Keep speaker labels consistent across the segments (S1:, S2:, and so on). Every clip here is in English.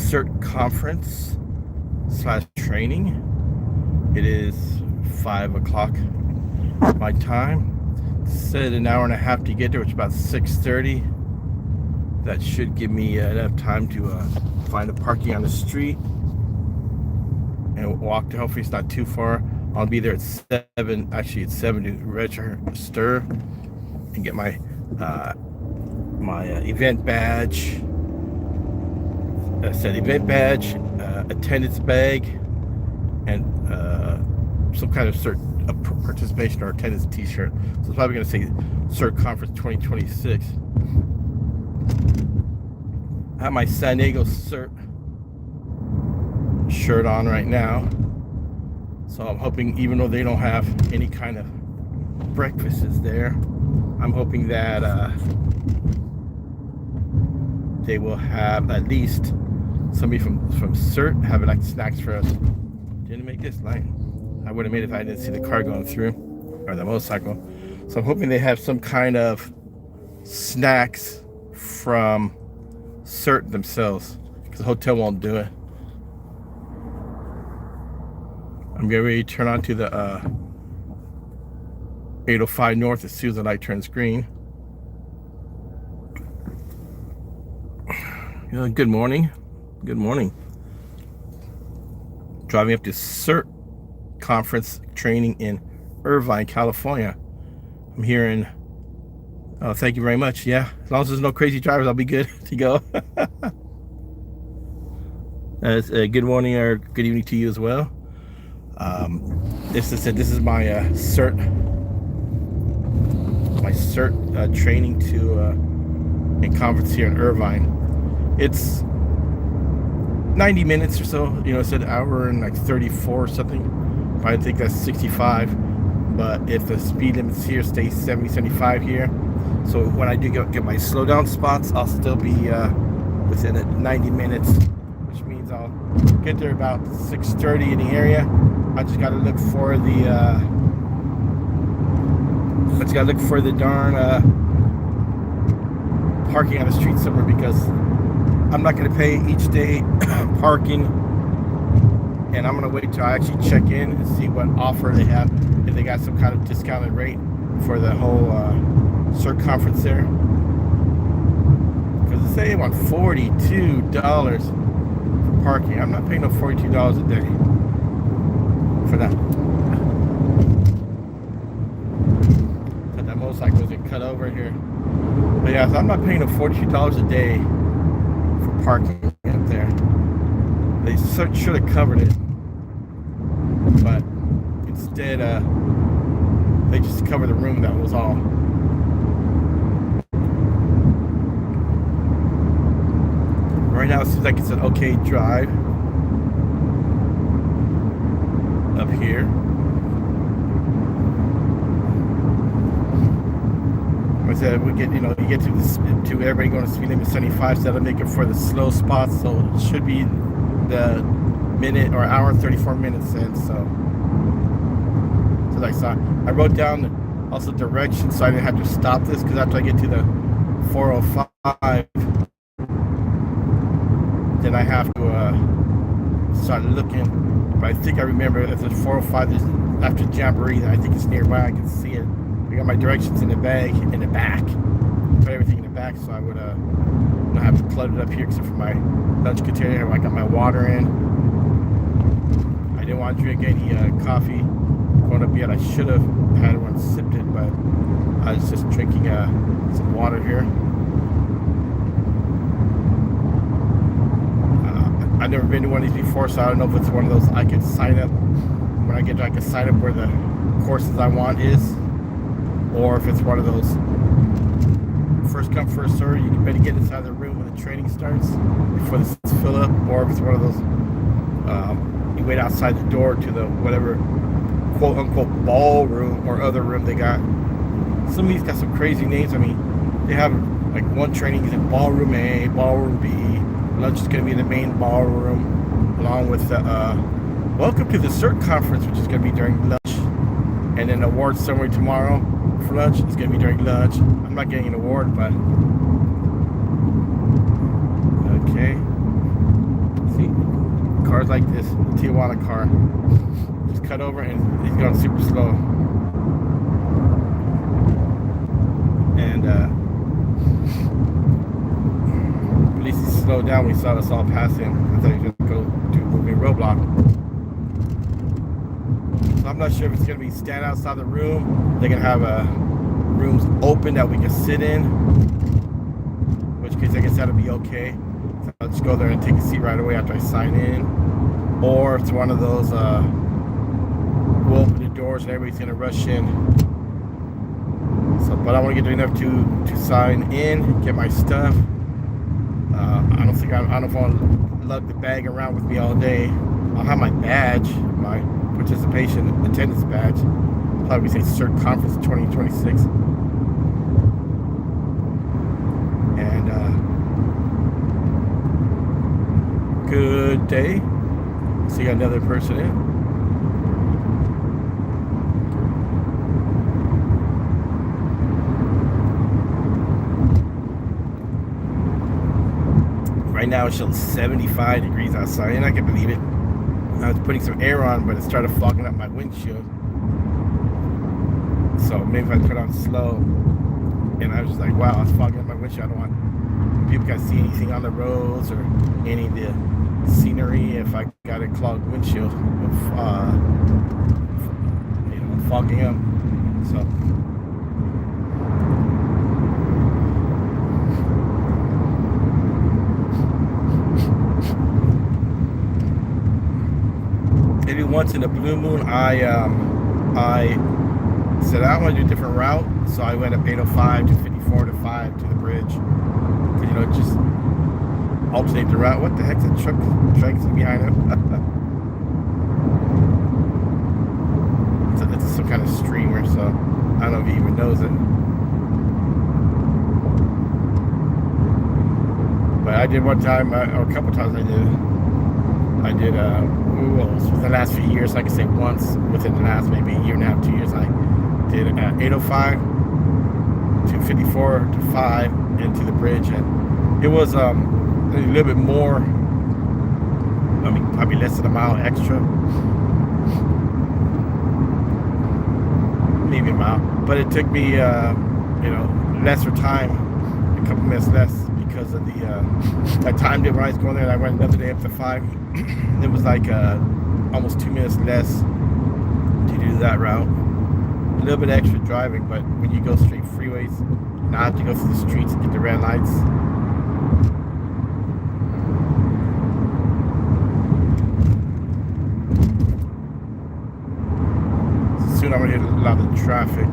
S1: CERT conference / training. It is 5 o'clock my time. It said an hour and a half to get there, which is about 6:30. That should give me enough time to find a parking on the street and walk to. Hopefully it's not too far. I'll be there at 7. Actually, it's 7 to register and get my event badge. I said event badge, attendance bag, and some kind of CERT participation or attendance t-shirt. So it's probably going to say CERT Conference 2026. I have my San Diego CERT shirt on right now. So I'm hoping, even though they don't have any kind of breakfasts there, I'm hoping that they will have at least somebody from CERT have like snacks for us. Didn't make this line. I would have made it if I didn't see the car going through, or the motorcycle. So I'm hoping they have some kind of snacks from CERT themselves, because the hotel won't do it. I'm getting ready to turn on to the 805 North as soon as the light turns green. Good morning. Good morning. Driving up to CERT conference training in Irvine, California. I'm here in, oh, thank you very much. Yeah, as long as there's no crazy drivers, I'll be good to go. Good morning or good evening to you as well. This is my CERT training to in conference here in Irvine. It's 90 minutes or so. It said an hour and like 34 or something. I think that's 65. But if the speed limits here stay 70, 75 here, so when I do get my slow down spots, I'll still be within 90 minutes, which means I'll get there about 6:30 in the area. I just got to look for the darn parking on the street somewhere, because I'm not going to pay each day parking, and I'm going to wait till I actually check in and see what offer they have, if they got some kind of discounted rate for the whole CERT conference there. Because they say they want $42 for parking. I'm not paying no $42 a day for that. That motorcycle wasn't cut over here. But yeah, so I'm not paying no $42 a day for parking up there. They should have covered it, but instead they just covered the room. That was all. Right now it seems like it's an okay drive up here. I said we get, you get to everybody going to speed limit 75, so that'll make it for the slow spots. So it should be the minute or hour and 34 minutes in. So like I wrote down also directions, so I didn't have to stop this, because after I get to the 405, then I have to start looking. But I think I remember if there's 405, there's after Jamboree, I think it's nearby. I can see it. I got my directions in the bag, in the back. Put everything in the back, so I would not have to clutter it up here, except for my lunch container. I got my water in. I didn't want to drink any coffee going up yet. I should have had one, sipped it, but I was just drinking some water here. I've never been to one of these before, so I don't know if it's one of those I can sign up. When I get there, I can sign up where the courses I want is, or if it's one of those first come first serve, you better get inside the room when the training starts before the seats fill up, or if it's one of those you wait outside the door to the whatever quote unquote ballroom or other room they got. Some of these got some crazy names. I mean, they have like one training is in ballroom A, ballroom B. Lunch is going to be in the main ballroom, along with the welcome to the CERT conference, which is going to be during lunch, and then award ceremony tomorrow for lunch is going to be during lunch. I'm not getting an award, but okay. cars like this, the Tijuana car, just cut over and he's going super slow. And at least he slowed down when he saw us all pass him. I thought he was going to go do a moving roadblock. So I'm not sure if it's going to be stand outside the room. They're going to have rooms open that we can sit in. In which case I guess that'll be okay. So I'll just go there and take a seat right away after I sign in. Or it's one of those, we'll open the doors and everybody's going to rush in. So, but I want to get enough to sign in, get my stuff. I don't know if I want to lug the bag around with me all day. I'll have my badge, my participation attendance badge. Probably say CERT Conference 2026. And good day. So you got another person in. Right now it shows 75 degrees outside, and I can believe it. I was putting some air on, but it started fogging up my windshield. So maybe if I put on slow, and I was just like, wow, it's fogging up my windshield. I don't want people can see anything on the roads or any of the scenery if I got a clogged windshield of, fogging up. So. Maybe once in a blue moon, I said I want to do a different route, so I went up 805 to 54 to 5 to the bridge. Cause just alternate the route. What the heck's that truck dragging behind him? It's some kind of streamer, so I don't know if he even knows it. But I did one time, or a couple times I did within the last few years, I can say once within the last maybe a year and a half, 2 years, I did 805 to 54 to 5 into the bridge, and it was a little bit more, I mean, probably less than a mile extra, maybe a mile, but it took me, lesser time, a couple minutes less, because of the I timed it when I was going there, and I went another day up to 5. It was like almost 2 minutes less to do that route. A little bit extra driving, but when you go straight freeways, now I have to go through the streets and get the red lights. So soon I'm gonna hit a lot of traffic.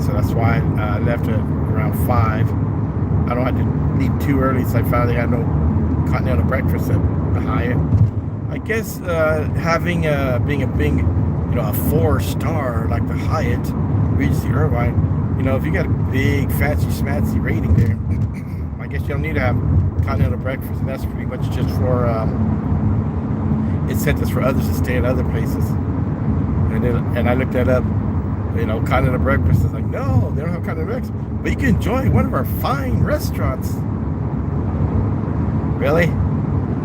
S1: So that's why I left at around 5. I don't have to leave too early, so I found they had no continental breakfast at the Hyatt. I guess having being a big, a 4-star like the Hyatt, Regency Irvine, if you got a big fancy schmancy rating there, I guess you don't need to have continental breakfast, and that's pretty much just for incentives for others to stay at other places. And I looked that up. Continental breakfast is like, no, they don't have continental breakfast, but you can enjoy one of our fine restaurants. Really?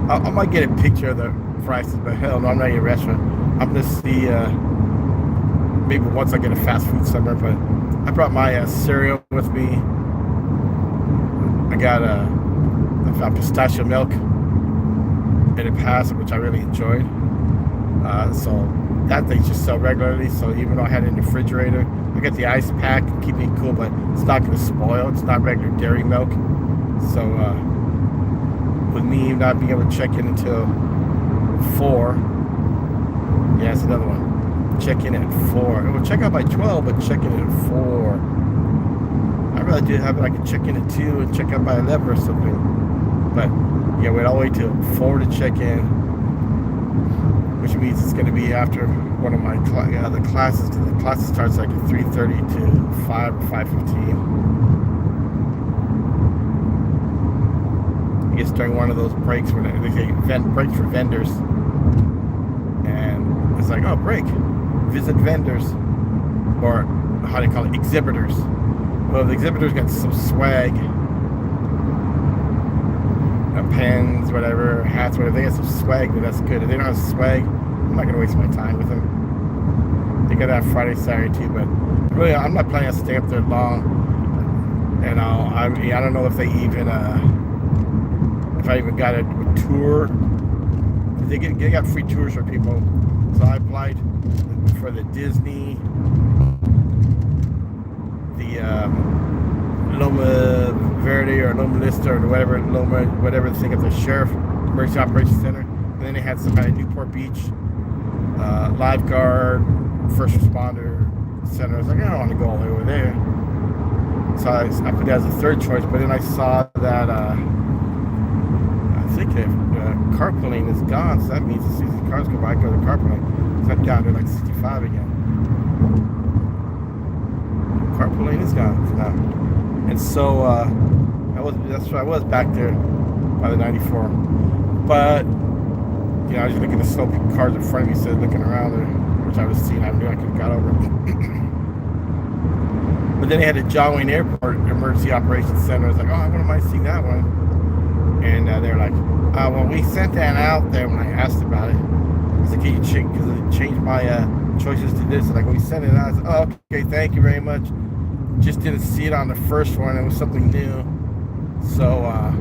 S1: I might get a picture of the prices, but hell no, I'm not in a restaurant. I'm gonna see, maybe once I get a fast food somewhere, but I brought my cereal with me. I found pistachio milk in a pass, which I really enjoyed. So that thing just sell regularly, so even though I had it in the refrigerator, I got the ice pack, keep it cool, but it's not gonna spoil. It's not regular dairy milk. So with me not being able to check in until 4, yeah, that's another one. Check in at 4. It will check out by 12, but check in at 4. I really did have it. I could check in at 2 and check out by 11 or something. But yeah, wait all the way till 4 to check in, which means it's going to be after one of my other classes. The class starts like at 3:30 to 5 or 5:15. I guess during one of those breaks when they say breaks for vendors, and it's like, oh, break, visit vendors, or how do you call it, exhibitors. Well, the exhibitors got some swag. pens, whatever, hats, whatever. They got some swag, then that's good. If they don't have swag, I'm not gonna waste my time with them. They got that Friday, Saturday too, but really, I'm not planning on staying up there long. And I don't know if they even, if I even got a tour. They got free tours for people. So I applied for the Disney, the Loma Verde or Loma Lista or whatever the thing at the Sheriff Emergency Operations Center. And then they had some kind of Newport Beach lifeguard, first responder center. I was like, I don't want to go all the way over there. So I put that as a third choice, but then I saw that I think carpooling is gone, so that means as soon as the cars go by, I go to carpooling. So I'm down to like 65 again. Carpooling is gone for now. And so that's why I was back there by the 94. But you know, I was looking at the slow cars in front of me, instead of looking around there, which I was seeing. I knew I could have got over. But then they had the John Wayne Airport Emergency Operations Center. I was like, oh, I wouldn't mind seeing that one. And they're like, well, we sent that out there when I asked about it. I said, can you check? Because it changed my choices to this. Like, we sent it out. I said, oh, okay, thank you very much. Just didn't see it on the first one. It was something new. So, I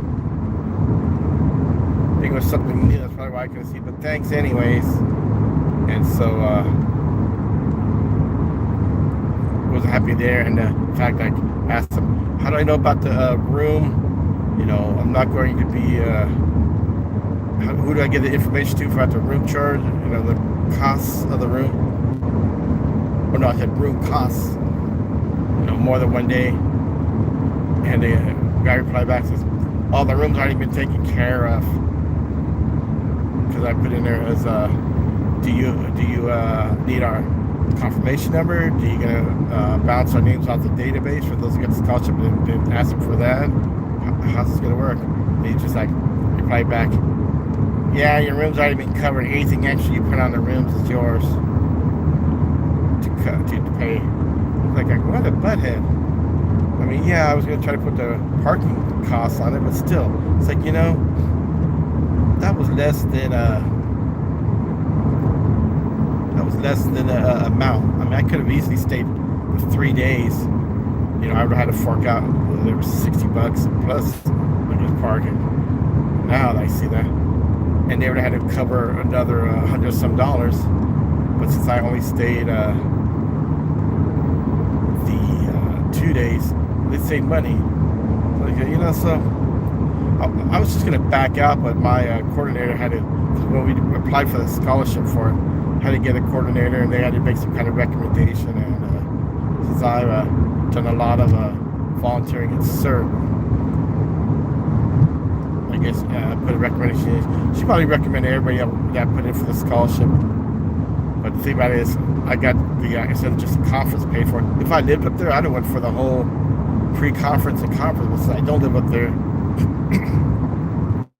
S1: think it was something new. That's probably why I couldn't see it. But thanks anyways. And so, was happy there. And in fact, I asked them, how do I know about the room? You know, I'm not going to be, who do I get the information to for the room charge? You know, the costs of the room. Or no, I said room costs. You know, more than one day. And the guy replied back, says, all the rooms already been taken care of. Because I put in there as, do you need our confirmation number? Do you gonna bounce our names off the database for those who get the scholarship and ask them for that? How's this gonna work? And he just like replied back, yeah, your room's already been covered. Anything extra you put on the rooms is yours to pay. Like, what a butthead. I mean, yeah, I was gonna try to put the parking costs on it, but still, it's like, you know, that was less than a amount. I mean, I could have easily stayed for 3 days. You know, I would have had to fork out, there was $60 plus parking. Now I see that. And they would have had to cover another $100 some. But since I only stayed the 2 days, they saved money. Like, you know, so I was just going to back out, but my coordinator had to, when we applied for the scholarship for it, had to get a coordinator, and they had to make some kind of recommendation. And since I've done a lot of volunteering at CERT, I guess put a recommendation. She probably recommended everybody that put in for the scholarship. But the thing about it is, I got the instead of just a conference paid for. If I lived up there, I'd have went for the whole pre-conference and conference. But since I don't live up there,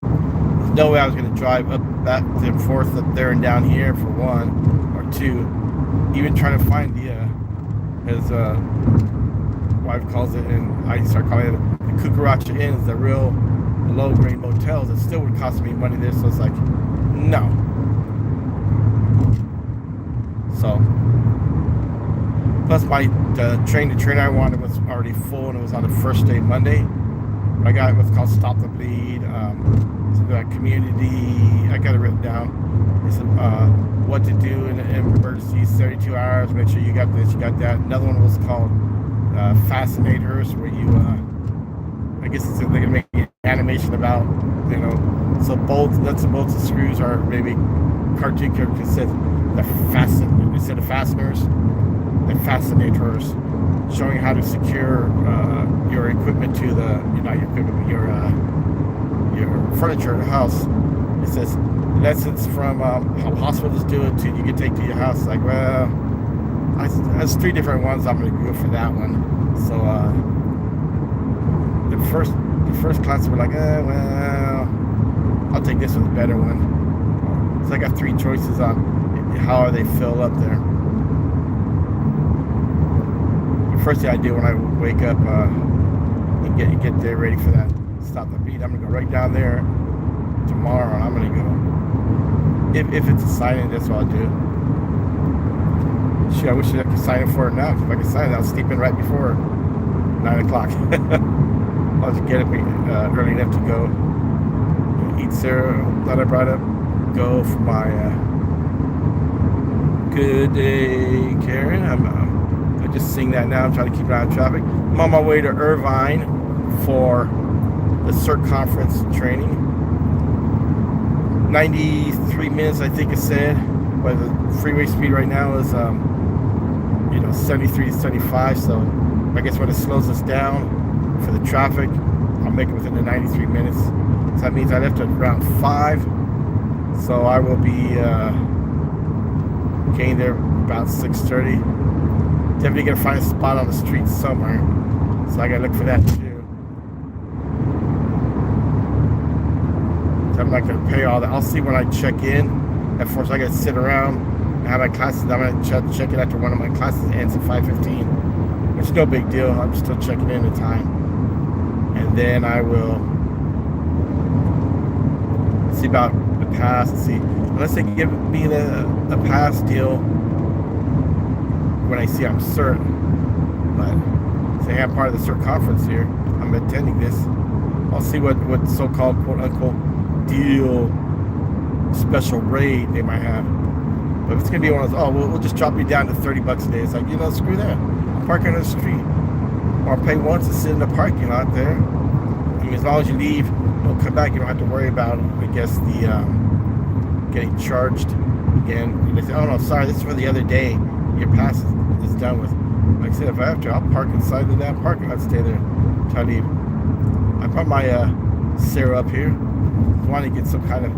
S1: there's no way I was going to drive up back and forth up there and down here for one, or two. Even trying to find the his wife calls it, and I start calling it the Cucaracha Inn, is the real low-grade motels. It still would cost me money there, so it's like, no. So, plus the train I wanted was already full, and it was on the first day, Monday. I got what's called Stop the Bleed, community. I got it written down. It said what to do in an emergency, 32 hours. Make sure you got this, you got that. Another one was called Fascinators, where you, I guess they're gonna make an animation about, you know, so bolts, nuts and bolts and screws are maybe cartoon characters said instead of fasteners, they're fascinators, showing how to secure your equipment to the, not your equipment, but your furniture in the house. It says lessons from how hospitals do it to you can take to your house. Like, well, there's 3 different ones. I'm going to go for that one. So the first class were like, well, I'll take this one, the better one. So I got 3 choices on how they fill up there. The first thing I do when I wake up and get there ready for that Stop the Beat, I'm gonna go right down there tomorrow, and I'm gonna go. If it's a sign-in, that's what I'll do. Shoot, I wish I could sign in for it now. If I could sign it, I'll sleep in right before 9 o'clock. I'll just get up early enough to go eat cereal that I brought up. Go for my good day, Karen. I just sing that now. I'm trying to keep it out of traffic. I'm on my way to Irvine for the CERT conference training. 93 minutes, I think it said, but the freeway speed right now is 73 to 75. So I guess when it slows us down for the traffic, I'll make it within the 93 minutes. So that means I left at around 5. So I will be getting there about 6:30. Definitely gonna find a spot on the street somewhere. So I gotta look for that too. So I'm not gonna pay all that. I'll see when I check in. At first I gotta sit around and have my classes. I'm gonna check it after one of my classes ends at 5:15. Which is no big deal. I'm still checking in the time. And then I will see about the pass. See, unless they give me a pass deal when I see I'm CERT. But say I'm part of the CERT conference here. I'm attending this. I'll see what so-called quote unquote deal special rate they might have. But if it's gonna be one of those, we'll just drop you down to $30 a day. It's like, screw that. I'm parking on the street. Or I'll pay once to sit in the parking lot there. I mean, as long as you leave, don't come back, you don't have to worry about, I guess, the getting charged again. And they say, oh no, sorry, this is for the other day. Your pass is done with. Like I said, if I have to, I'll park inside the damn parking lot, stay there until I leave. I brought my cereal up here. I want to get some kind of,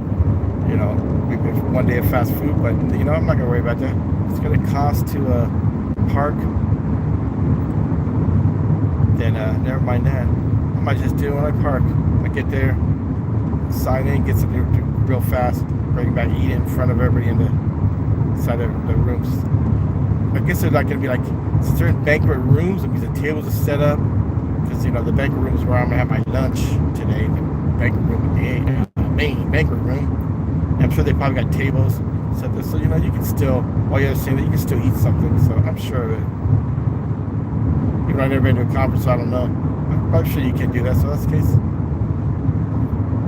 S1: maybe one day of fast food, but I'm not gonna worry about that. It's gonna cost to park. Then never mind that. I might just do it when I park. I get there, sign in, get something real fast, bring it back, eat it in front of everybody in the inside of the rooms. I guess they're not going to be like certain banquet rooms because the tables are set up. Because the banquet room is where I'm going to have my lunch today. The banquet room, the main banquet room. And I'm sure they probably got tables set there, so you can still, while you're saying that, you can still eat something. So I'm sure that. I've never been to a conference, so I don't know. I'm sure you can do that. So that's the case.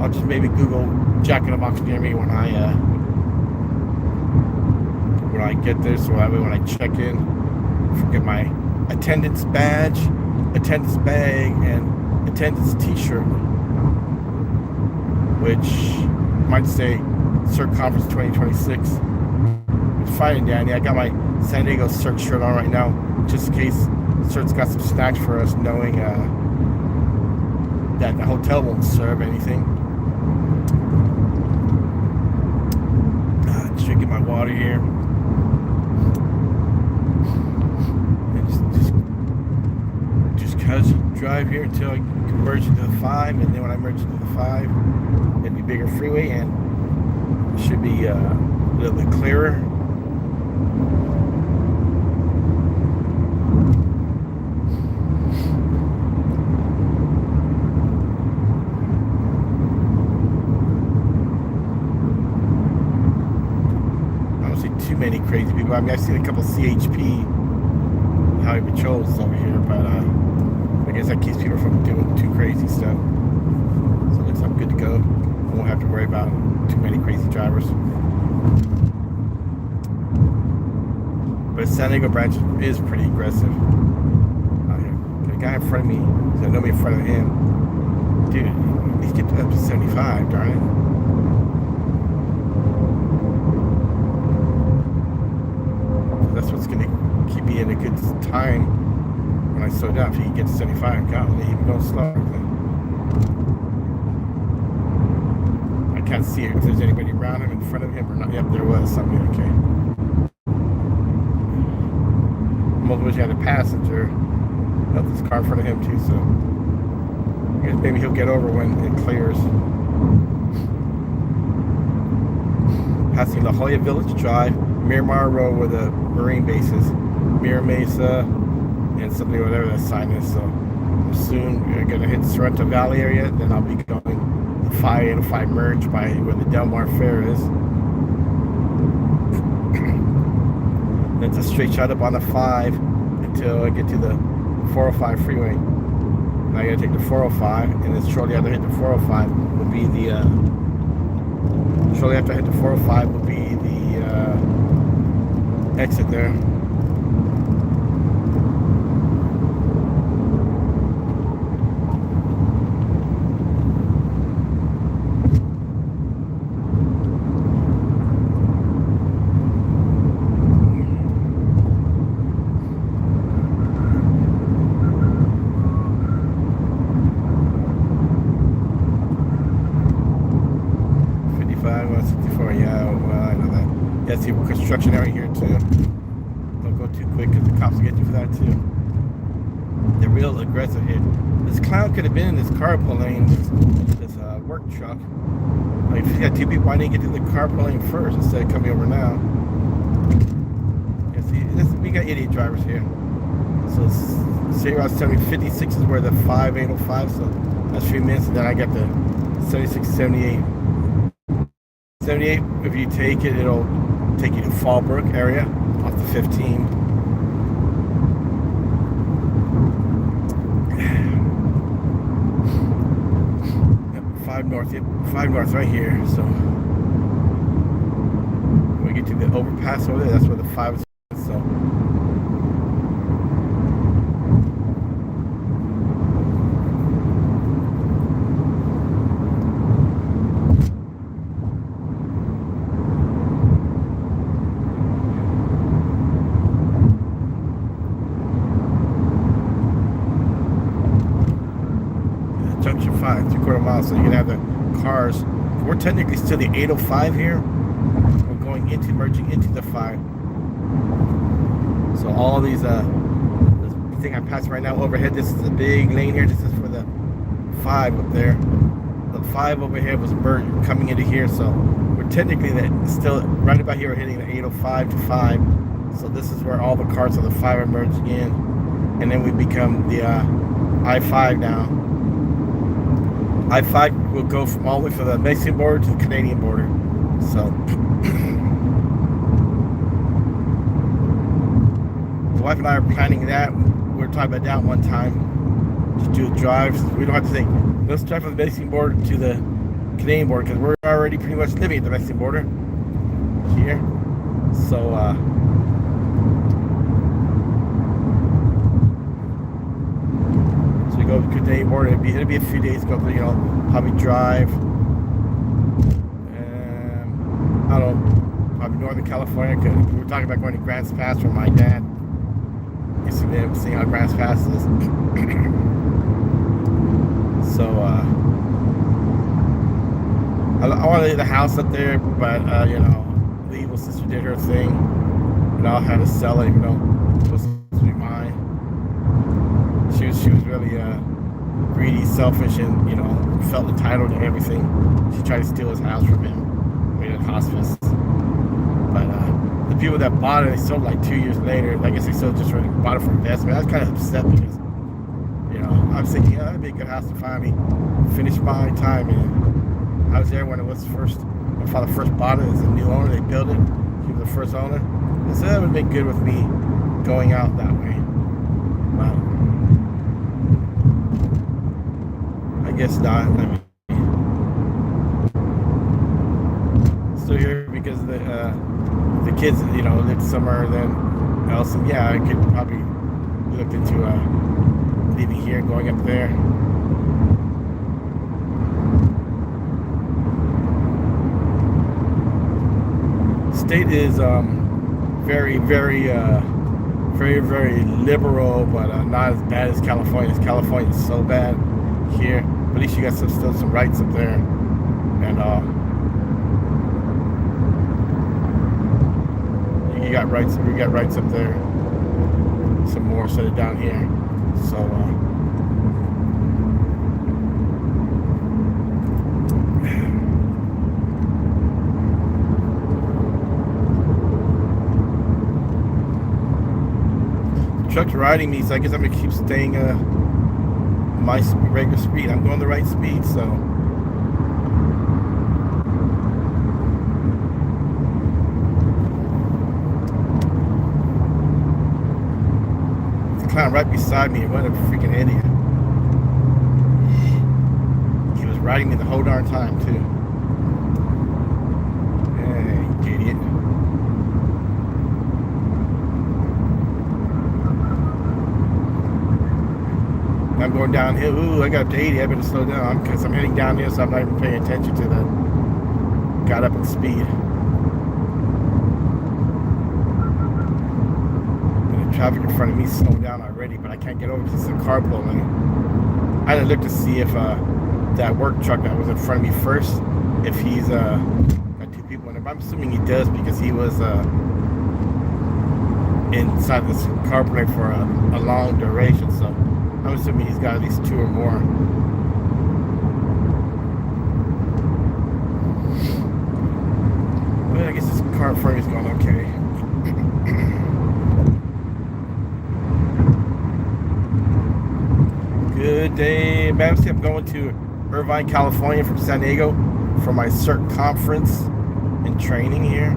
S1: I'll just maybe Google Jack in the Box near me when I get there, so that way when I check in, I get my attendance badge, attendance bag, and attendance t-shirt, which might say CERT Conference 2026. It's fine, Danny. I got my San Diego CERT shirt on right now, just in case CERT's got some snacks for us, knowing that the hotel won't serve anything. Just drinking my water here. And just casually drive here until I can merge into the 5, and then when I merge into the 5, it'll be bigger freeway and it should be a little bit clearer. Many crazy people. I mean, I've seen a couple CHP highway patrols over here, but I guess that keeps people from doing too crazy stuff. So it looks like I'm good to go. I won't have to worry about too many crazy drivers. But San Diego branch is pretty aggressive. The guy in front of me, so I know me in front of him. Dude, he's getting up to 75, darn it. That's what's going to keep me in a good time when I slow down. If he gets 75, God, let him go slow. I can't see if there's anybody around him, in front of him, or not. Yep, there was somebody. Okay. Most wish he had a passenger. Not this car in front of him too. So I guess maybe he'll get over when it clears. Passing La Jolla Village Drive, Miramar Road, where the Marine base is, Mira Mesa, and something, whatever that sign is. So soon we're gonna hit Sorrento Valley area, then I'll be going the 5 merge by where the Delmar Fair is. It's a straight shot up on the 5 until I get to the 405 freeway. Now I gotta take the 405, and then shortly after I hit the 405 will be the exit there. See construction area here too. Don't go too quick because the cops will get you for that too. They're real aggressive here. This clown could have been in this carpool lane, this work truck. Like if you got 2 people, why didn't you get to the carpool lane first instead of coming over now? Yeah, see, we got idiot drivers here. So say I was telling me 56 is where the 5805, so that's 3 minutes, and then I got the 76, 78. 78, if you take it, it'll take you to Fallbrook area off the 15. Yep, 5 north. Yep, 5 north right here. So when we get to the overpass over there, that's where the 5 is. So junction 5, 3/4 mile, so you can have the cars. We're technically still the 805 here. We're going into, merging into the 5. So all these, this thing I'm passing right now overhead, this is a big lane here. This is for the 5 up there. The 5 overhead was merged coming into here, so we're technically still right about here. We're hitting the 805 to 5. So this is where all the cars of the 5 are merging in, and then we become the I-5 now. I-5 will go from all the way from the Mexican border to the Canadian border. So the wife and I are planning that. We were talking about that one time. Just do the drives. We don't have to think, let's drive from the Mexican border to the Canadian border, because we're already pretty much living at the Mexican border here. So go to the Canadian border. It'll be a few days ago, you know, probably drive. I don't know, probably Northern California, because we were talking about going to Grants Pass from my dad. Used to be able to see how Grants Pass is. So, I want to leave the house up there, but, you know, the evil sister did her thing, and I had to sell it, even though it was supposed to be mine. She was really greedy, selfish, and, you know, felt entitled to everything. She tried to steal his house from him. We had hospice. But the people that bought it, they sold like 2 years later. I guess they still just really bought it for investment. I was kind of upset because, you know, I was thinking, that'd be a good house to finally finish my time in. I was there when it was first. My father first bought it as a new owner. They built it. He was the first owner. I said that would have been good with me going out that way. But I guess not. I mean, still here because the kids, you know, lived somewhere else, and yeah, I could probably look into leaving here and going up there. State is very, very, very liberal, but not as bad as California. California is so bad here, but at least you got still some rights up there, and you got rights. We got rights up there. Some more set it down here. So truck's riding me, so I guess I'm gonna keep staying my regular speed. I'm going the right speed, so around right beside me. What a freaking idiot. He was riding me the whole darn time, too. Hey, idiot. I'm going downhill. Ooh, I got up to 80. I better slow down because I'm heading downhill, so I'm not even paying attention to the got up in speed. And the traffic in front of me slowed down already, but I can't get over because it's a car pulling. I had to look to see if that work truck that was in front of me first, if he's got two people in it. But I'm assuming he does because he was inside this carpooling for a long duration, so I'm assuming he's got at least two or more. But I guess this car in front of me is going okay. Good day, ma'am. I'm going to Irvine, California from San Diego for my CERT conference and training here.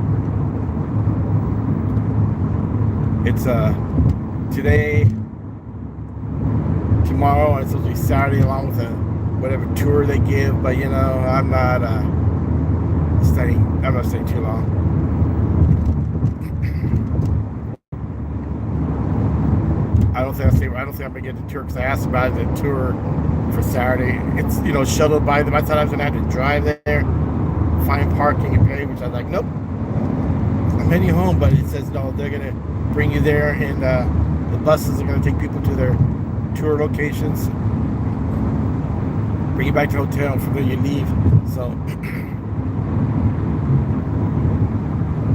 S1: It's today, tomorrow, and it's supposed to be Saturday along with whatever tour they give, but you know, I'm not staying too long. I don't think I'm gonna get the tour because I asked about the tour for Saturday. It's, you know, shuttled by them. I thought I was gonna have to drive there, find parking and pay, which I was like, nope, I'm heading home. But it says no, they're gonna bring you there, and the buses are gonna take people to their tour locations, bring you back to the hotel, and from there you leave. So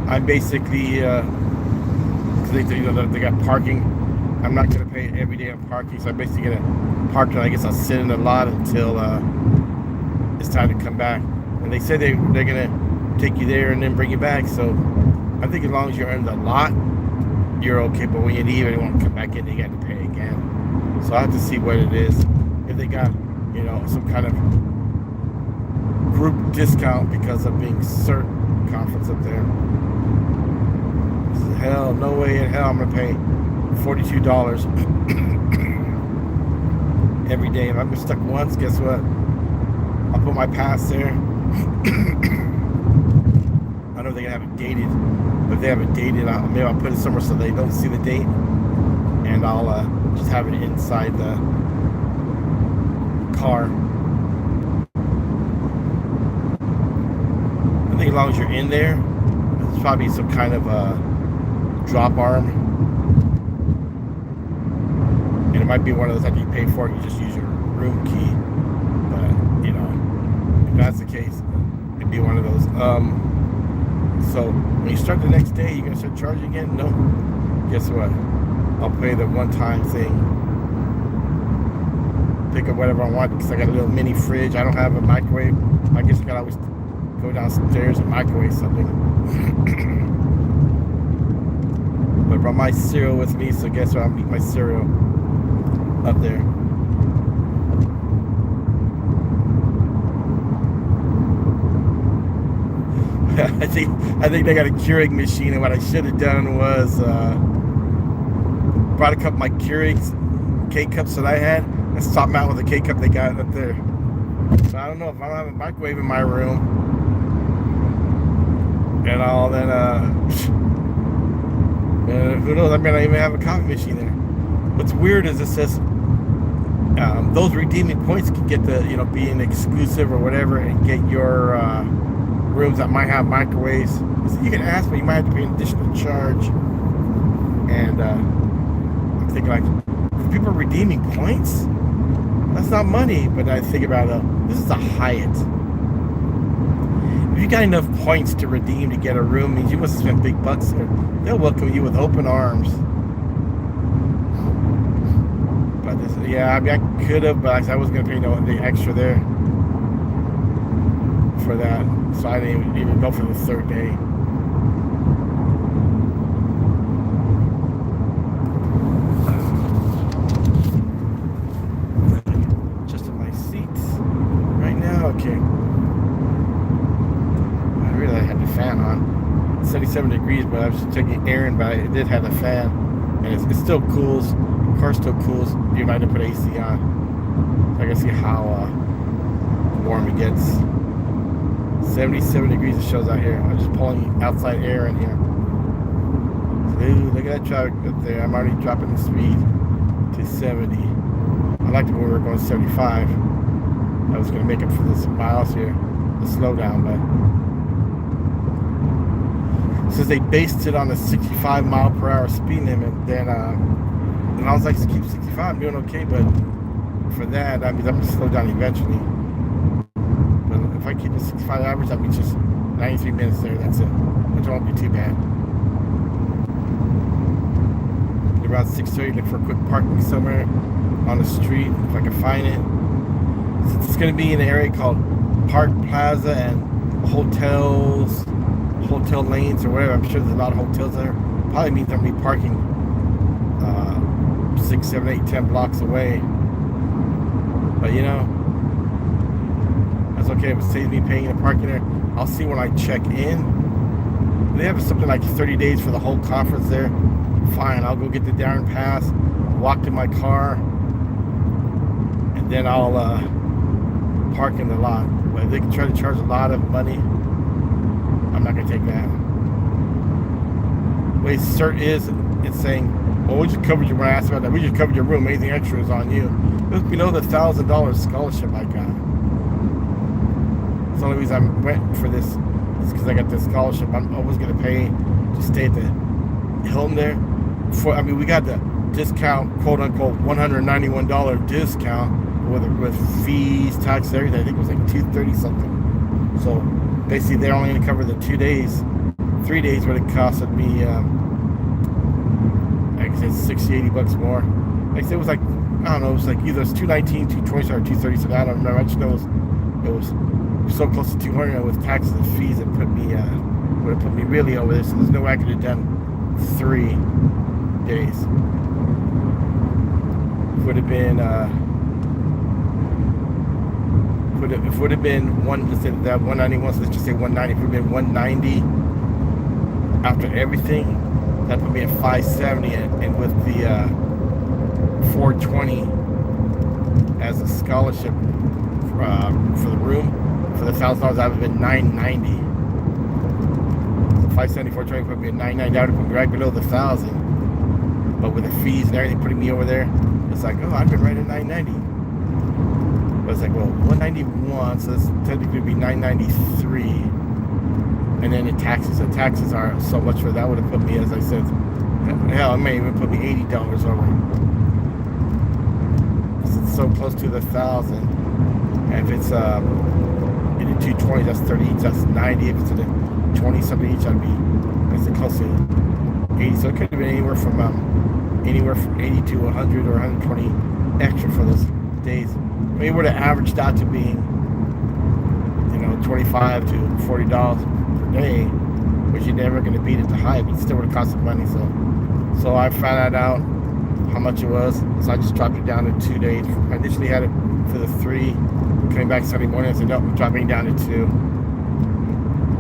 S1: I'm basically because they got parking. I'm not gonna pay every day on parking, so I'm basically gonna park and I guess I'll sit in the lot until it's time to come back. And they said they're gonna take you there and then bring you back. So I think as long as you're in the lot, you're okay. But when you leave and you want to come back in, you got to pay again. So I have to see what it is. If they got, you know, some kind of group discount because of being CERT conference up there. Hell, no way in hell I'm gonna pay $42 every day. If I'm stuck once, guess what? I'll put my pass there. I don't know if they're gonna have it dated, but if they have it dated, maybe I'll put it somewhere so they don't see the date, and I'll just have it inside the car. I think as long as you're in there, there's probably some kind of drop arm. And it might be one of those after you pay for it, you just use your room key. But, you know, if that's the case, it'd be one of those. So when you start the next day, you're going to start charging again? No. Guess what? I'll pay the one-time thing. Pick up whatever I want because I got a little mini fridge. I don't have a microwave. I guess I got to always go downstairs and microwave something. But I brought my cereal with me, so guess what? I'm eating my cereal up there. I think they got a Keurig machine, and what I should have done was brought a couple of my Keurigs K-cups that I had and swap them out with the K-cup they got up there. So I don't know if I don't have a microwave in my room and all, then who knows? I may not even have a coffee machine there. What's weird is it says those redeeming points can get the, you know, being exclusive or whatever, and get your rooms that might have microwaves. So you can ask, but you might have to pay an additional charge. And I'm thinking, like, if people are redeeming points, that's not money. But I think about this is a Hyatt. If you got enough points to redeem to get a room, means you must have spent big bucks there. They'll welcome you with open arms. But this, yeah, I mean, I could have, but I wasn't gonna pay the extra there for that, so I didn't even go for the third day. Adjusting my seats right now. Okay. I realized I had the fan on. It's 77 degrees, but I was just taking air in, but it did have the fan, and it still cools car still cools even I didn't put AC on. So I can see how warm it gets. 77 degrees it shows out here. I'm just pulling outside air in here. Dude, look at that traffic up there. I'm already dropping the speed to 70. I liked it when we were going 75. I was going to make it for this miles here, the slowdown, but since they based it on a 65 mile per hour speed limit, then I was like, keep 65, I'm doing okay, but for that, that means I'm going to slow down eventually. But if I keep a 65 average, that means just 93 minutes there, that's it, which won't be too bad. Around 6:30, look for a quick parking somewhere on the street if I can find it. Since it's going to be in an area called Park Plaza and hotels, hotel lanes or whatever. I'm sure there's a lot of hotels there. Probably means I'm going to be parking 6, 7, 8, 10 blocks away. But you know, that's okay. If it saves me paying the parking there, I'll see when I check in. They have something like 30 days for the whole conference there. Fine, I'll go get the Darren Pass, walk to my car, and then I'll park in the lot. But if they can try to charge a lot of money, I'm not going to take that. The way CERT is, it's saying, well, we just covered your, when I asked about that, we just covered your room, anything extra is on you. It was below the $1,000 scholarship I got. That's the only reason I went for this, is because I got this scholarship. I'm always going to pay to stay at the home there. I mean, we got the discount, quote unquote, $191 discount with fees, taxes, everything. I think it was like $230 something. So basically, they're only going to cover the 2 days, 3 days, what it costed me. Like I said, $60, $80 more. Like I said, it was like, I don't know, it was like either it's $219, $220, or $230. So I don't remember. I just know it was so close to $200, and with taxes and fees, it put me would have put me really over there. So there's no way I could have done 3 days. Would have been if it would have been one, let's say that 191, so let's just say 190. If it would have been 190 after everything, that put me at 570, and with the 420 as a scholarship for the room for the $1,000, that would have been 990. 570, 420 put me at 990. That would have been right below the 1,000. But with the fees and everything putting me over there, it's like, oh, I've been right at 990. But it's like, well, 191, so that's technically be 993. And then the taxes are so much for that. Would have put me, as I said, hell, it may even put me $80 over. It's so close to the 1,000. And if it's in the 220, that's 30 each, that's 90. If it's in the 20 something each, I'd be, it's close to 80. So it could have been anywhere from 80 to 100 or 120 extra for those days. I mean, it would have averaged out to being, you know, $25 to $40 per day, which you're never going to beat at the high, but it still would have costed money. So I found out how much it was, so I just dropped it down to 2 days. I initially had it for the 3, coming back Sunday morning. I said, no, I'm dropping it down to 2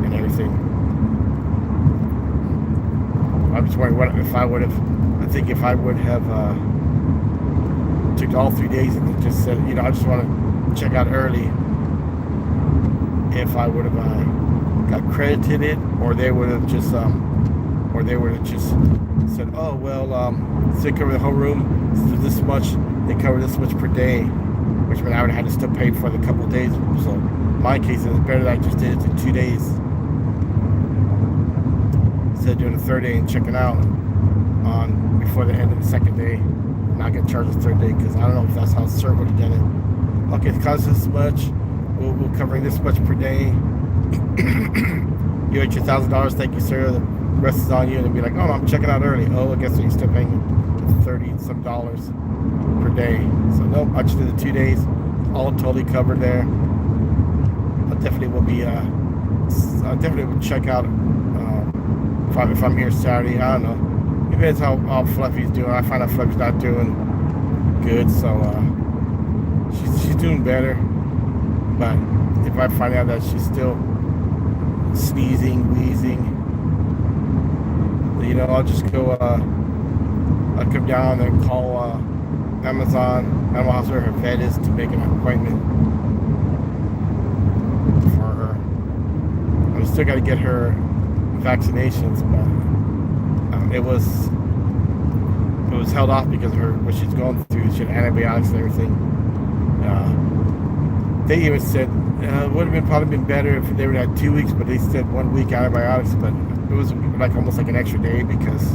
S1: and everything. I'm just wondering what if I would have. I think if I would have took all 3 days and just said, you know, I just want to check out early, if I would have got credited it, or they would have just said, oh well, so they cover the whole room, so this much, they cover this much per day, which meant I would have had to still pay for the couple of days. So in my case, it was better that I just did it in 2 days instead of doing the 3rd day and checking out on before the end of the 2nd day, not get charged the 3rd day, because I don't know if that's how CERT would have done it. Okay, it costs this much, we're covering this much per day. You get your $1,000, thank you, sir. The rest is on you, and they'd be like, oh, I'm checking out early. Oh, I guess you're still paying $30 some per day. So nope, I just did the 2 days, all totally covered there. I definitely will be. I definitely would check out if I'm here Saturday. I don't know. Depends how Fluffy's doing. I find out Fluffy's not doing good, so she's doing better. But if I find out that she's still sneezing, wheezing, you know, I'll just go I'd come down and call Amazon, Animal House where her vet is to make an appointment for her. I still got to get her vaccinations, but it was held off because of her what she's going through. She had antibiotics and everything. They even said it would have probably been better if they would have had 2 weeks, but they said 1 week antibiotics. But it was like almost like an extra day because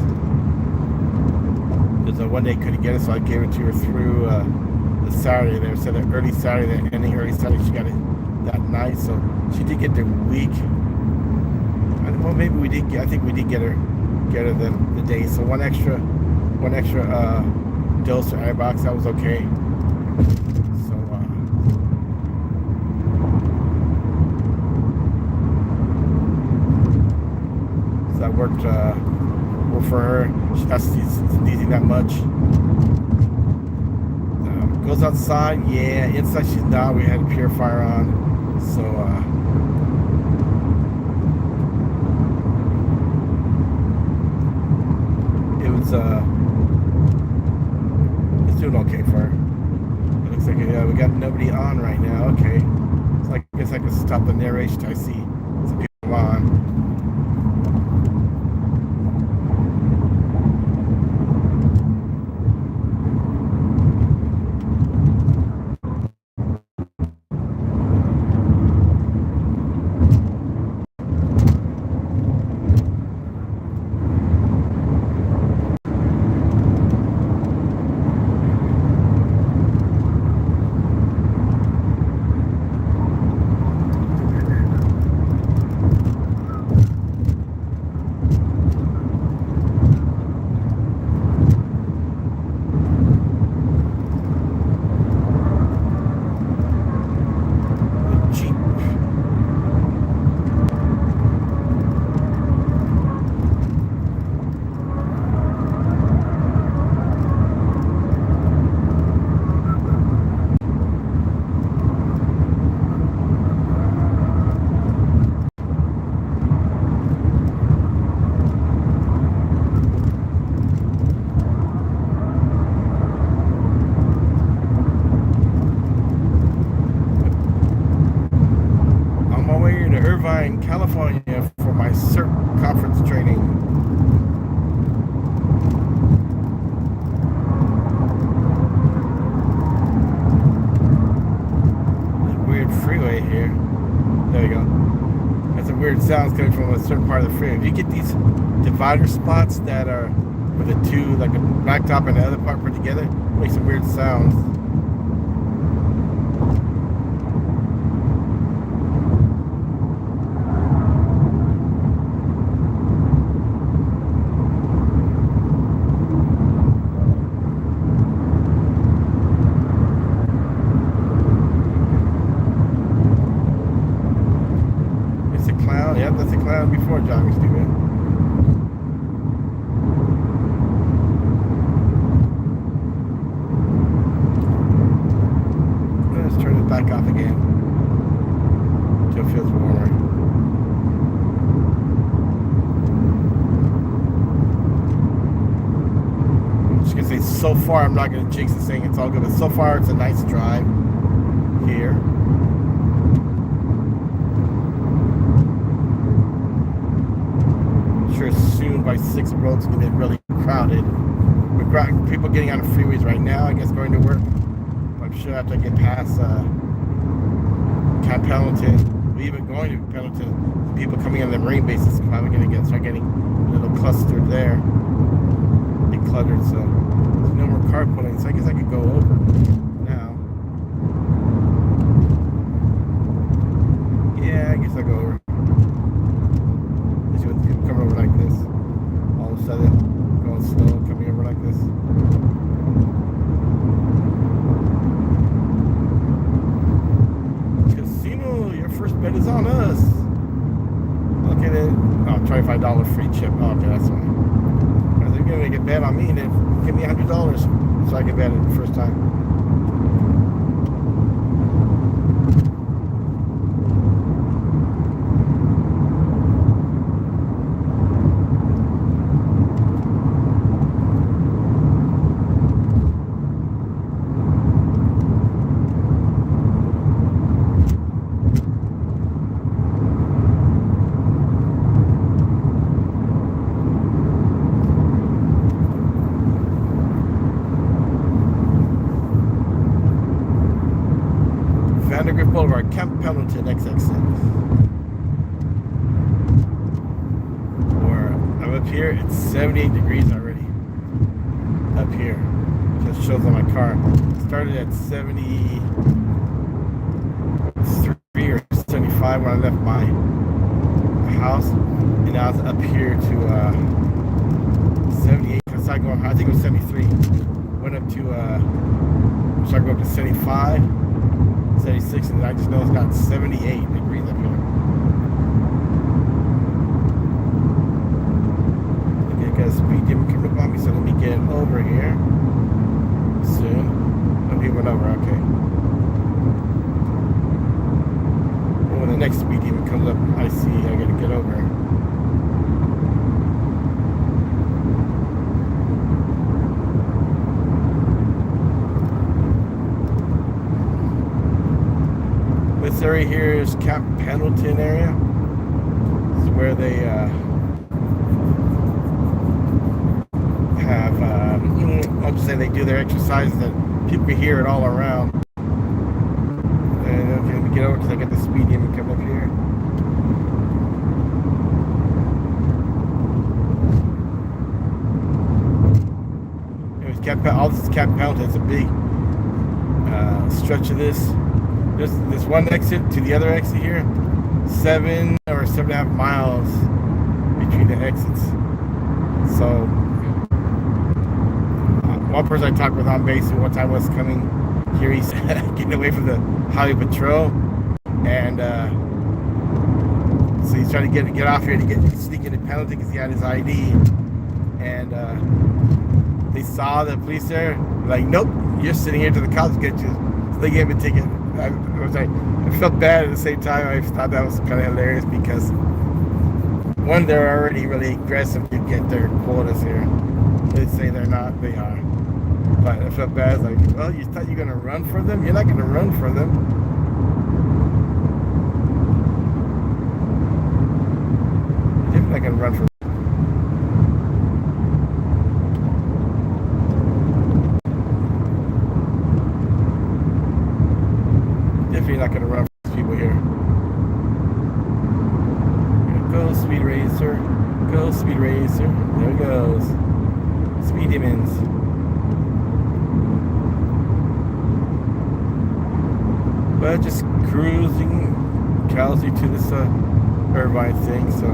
S1: there's a 1 day couldn't get it, so I gave it to her through the Saturday. They said that early Saturday, that ending early Saturday, she got it that night, so she did get the week. Well, maybe we did. I think we did get her the day. So one extra dose of antibiotics, that was okay. So that worked for her. She's not sneezing that much. Goes outside, yeah. Inside she's not. We had a purifier on, so it's doing okay for her. It looks like we got nobody on right now. Okay, so I guess I can stop the narration till I see some people on. Irvine, California for my CERT conference training. Weird freeway here. There we go. That's some weird sounds coming from a certain part of the freeway. If you get these divider spots that are with the two, like the blacktop and the other part put together, it makes some weird sounds. Yep, that's a clown before John was doing. Let's turn it back off again until it feels warmer. I'm just gonna say so far, I'm not gonna jinx it saying it's all good, but so far it's a nice drive here. Soon by 6 roads gonna get really crowded. We've got people getting on the freeways right now, I guess going to work. I'm sure after I get past Camp Pendleton, we even going to Pendleton, people coming on the Marine base is probably gonna start getting a little clustered there. Get cluttered, so there's no more carpooling, so I guess I could go over now. Yeah, I guess I'll go over. People coming over like this, all of a sudden going slow, coming over like this. Casino, your first bet is on us. Look at it. Oh, $25 free chip. Oh, okay, that's fine. If they're gonna make a bet on me, then give me $100 so I can bet it the first time. Pendleton X exit. Or I'm up here, it's 78 degrees already. Up here. Just shows on my car. Started at 73 or 75 when I left my house. And now it's up here to 78. I started going high. I think it was 73. Went up to started going up to 75, 76, and I just know it's got 78 degrees up here. Okay, got a speed demon coming up on me, so let me get over here soon. Oh, he went over, okay. Well, when the next speed demon comes up, I see I gotta get over. This area here is Camp Pendleton area. It's where they have, I'll just say they do their exercises that people can hear it all around. And okay, let me get over because I got the speed demon coming up here. Anyways, all this is Camp Pendleton. It's a big stretch of this. There's one exit to the other exit here. 7 or 7.5 miles between the exits. So one person I talked with on base one time was coming here. He's getting away from the highway patrol, and so he's trying to get off here to sneak into Pendleton because he had his ID. And they saw the police there. Like, nope, you're sitting here till the cops get you. So they gave him a ticket. I felt bad at the same time. I thought that was kind of hilarious because one, they're already really aggressive to get their quotas here. They say they're not, they are. But I felt bad. Like, well, you thought you were gonna run for them? You're not gonna run for them. You're definitely not gonna run for them. Definitely not gonna run for these people here. Go Speed Racer. Go Speed Racer. There it goes. Speed demons. But just cruising casually to this Irvine thing, so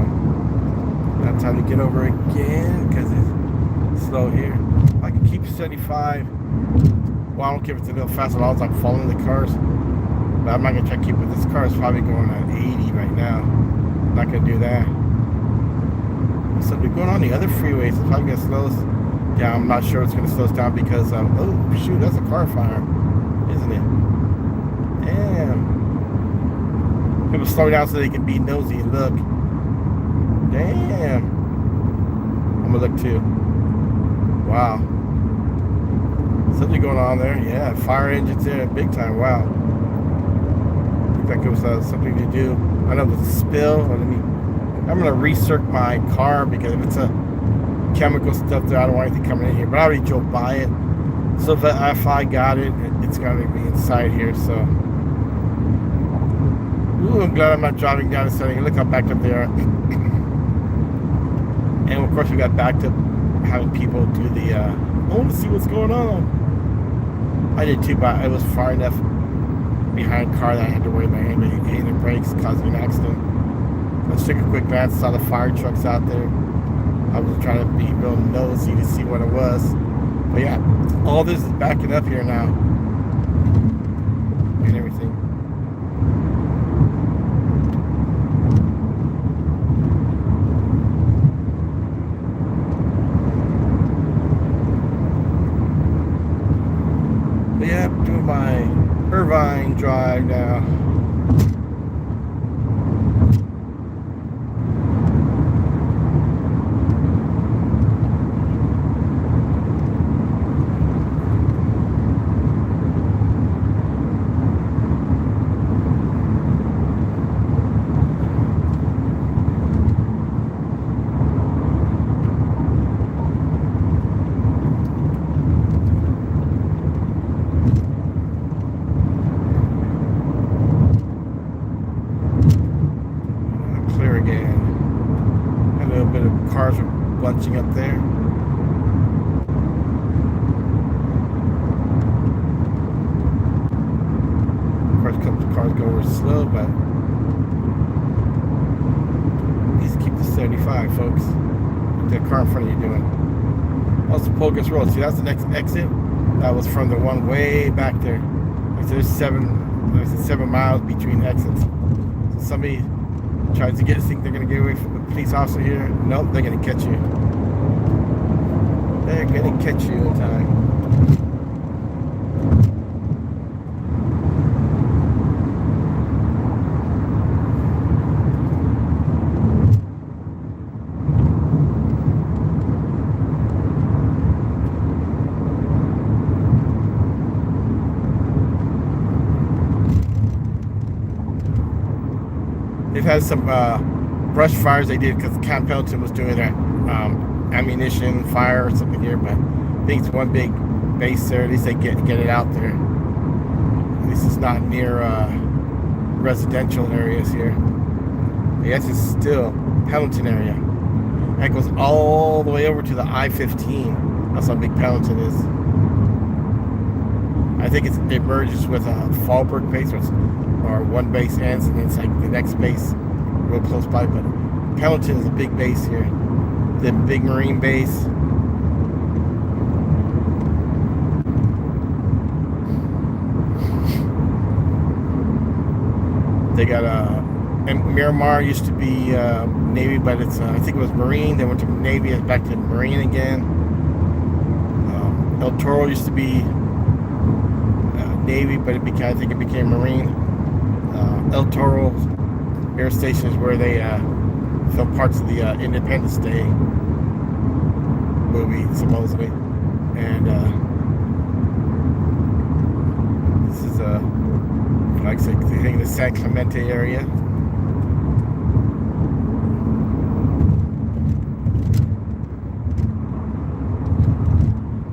S1: not time to get over again because it's slow here. I can keep 75. Well, I don't care if it's a little fast at all as I'm following the cars. But I'm not gonna try to keep it. This car is probably going at 80 right now. I'm not gonna do that. Something going on the other freeways. It's probably gonna slow us down. I'm not sure it's gonna slow us down because oh shoot, that's a car fire, isn't it? Damn. People slow down so they can be nosy and look. Damn. I'm gonna look too. Wow. Something going on there. Yeah, fire engines there, big time. Wow. Looked like it was something to do. I know it was a spill. I'm gonna recirc my car because if it's a chemical stuff there, I don't want anything coming in here. But I already drove by it, so if I got it, it's gonna be inside here. So, ooh, I'm glad I'm not driving down the setting. Look how backed up they are. And of course, we got backed up having people do the. I want to see what's going on. I did too, but it was far enough behind a car that I had to worry about hitting the brakes, causing an accident. Let's take a quick glance. Saw the fire trucks out there. I was trying to be real nosy to see what it was. But yeah, all this is backing up here now. And everything. But yeah, I'm doing my Irvine drive now. again. A little bit of cars are bunching up there. Of course, a couple of cars go over slow, but please keep the 75, folks. What the car in front of you doing? Also, Pocus Road. See, that's the next exit. That was from the one way back there. Like, there's 7 miles between exits. So somebody tries to think they're going to get away from the police officer here. Nope, they're going to catch you. They're going to catch you in time. They've had some brush fires they did because Camp Pendleton was doing their ammunition fire or something here, but I think it's one big base there. At least they get it out there. This is not near residential areas here. Yes, it's still Pendleton area. That goes all the way over to the I-15. That's how big Pendleton is. I think it merges with Fallbrook base, or one base ends, and it's like the next base real close by. But Pendleton is a big base here. The big Marine base. They got and Miramar used to be Navy, but it's I think it was Marine. They went to Navy, it's back to Marine again. El Toro used to be Navy, but I think it became Marine. El Toro Air Station is where they filmed parts of the Independence Day movie, supposedly. And this is like I said, I think the San Clemente area.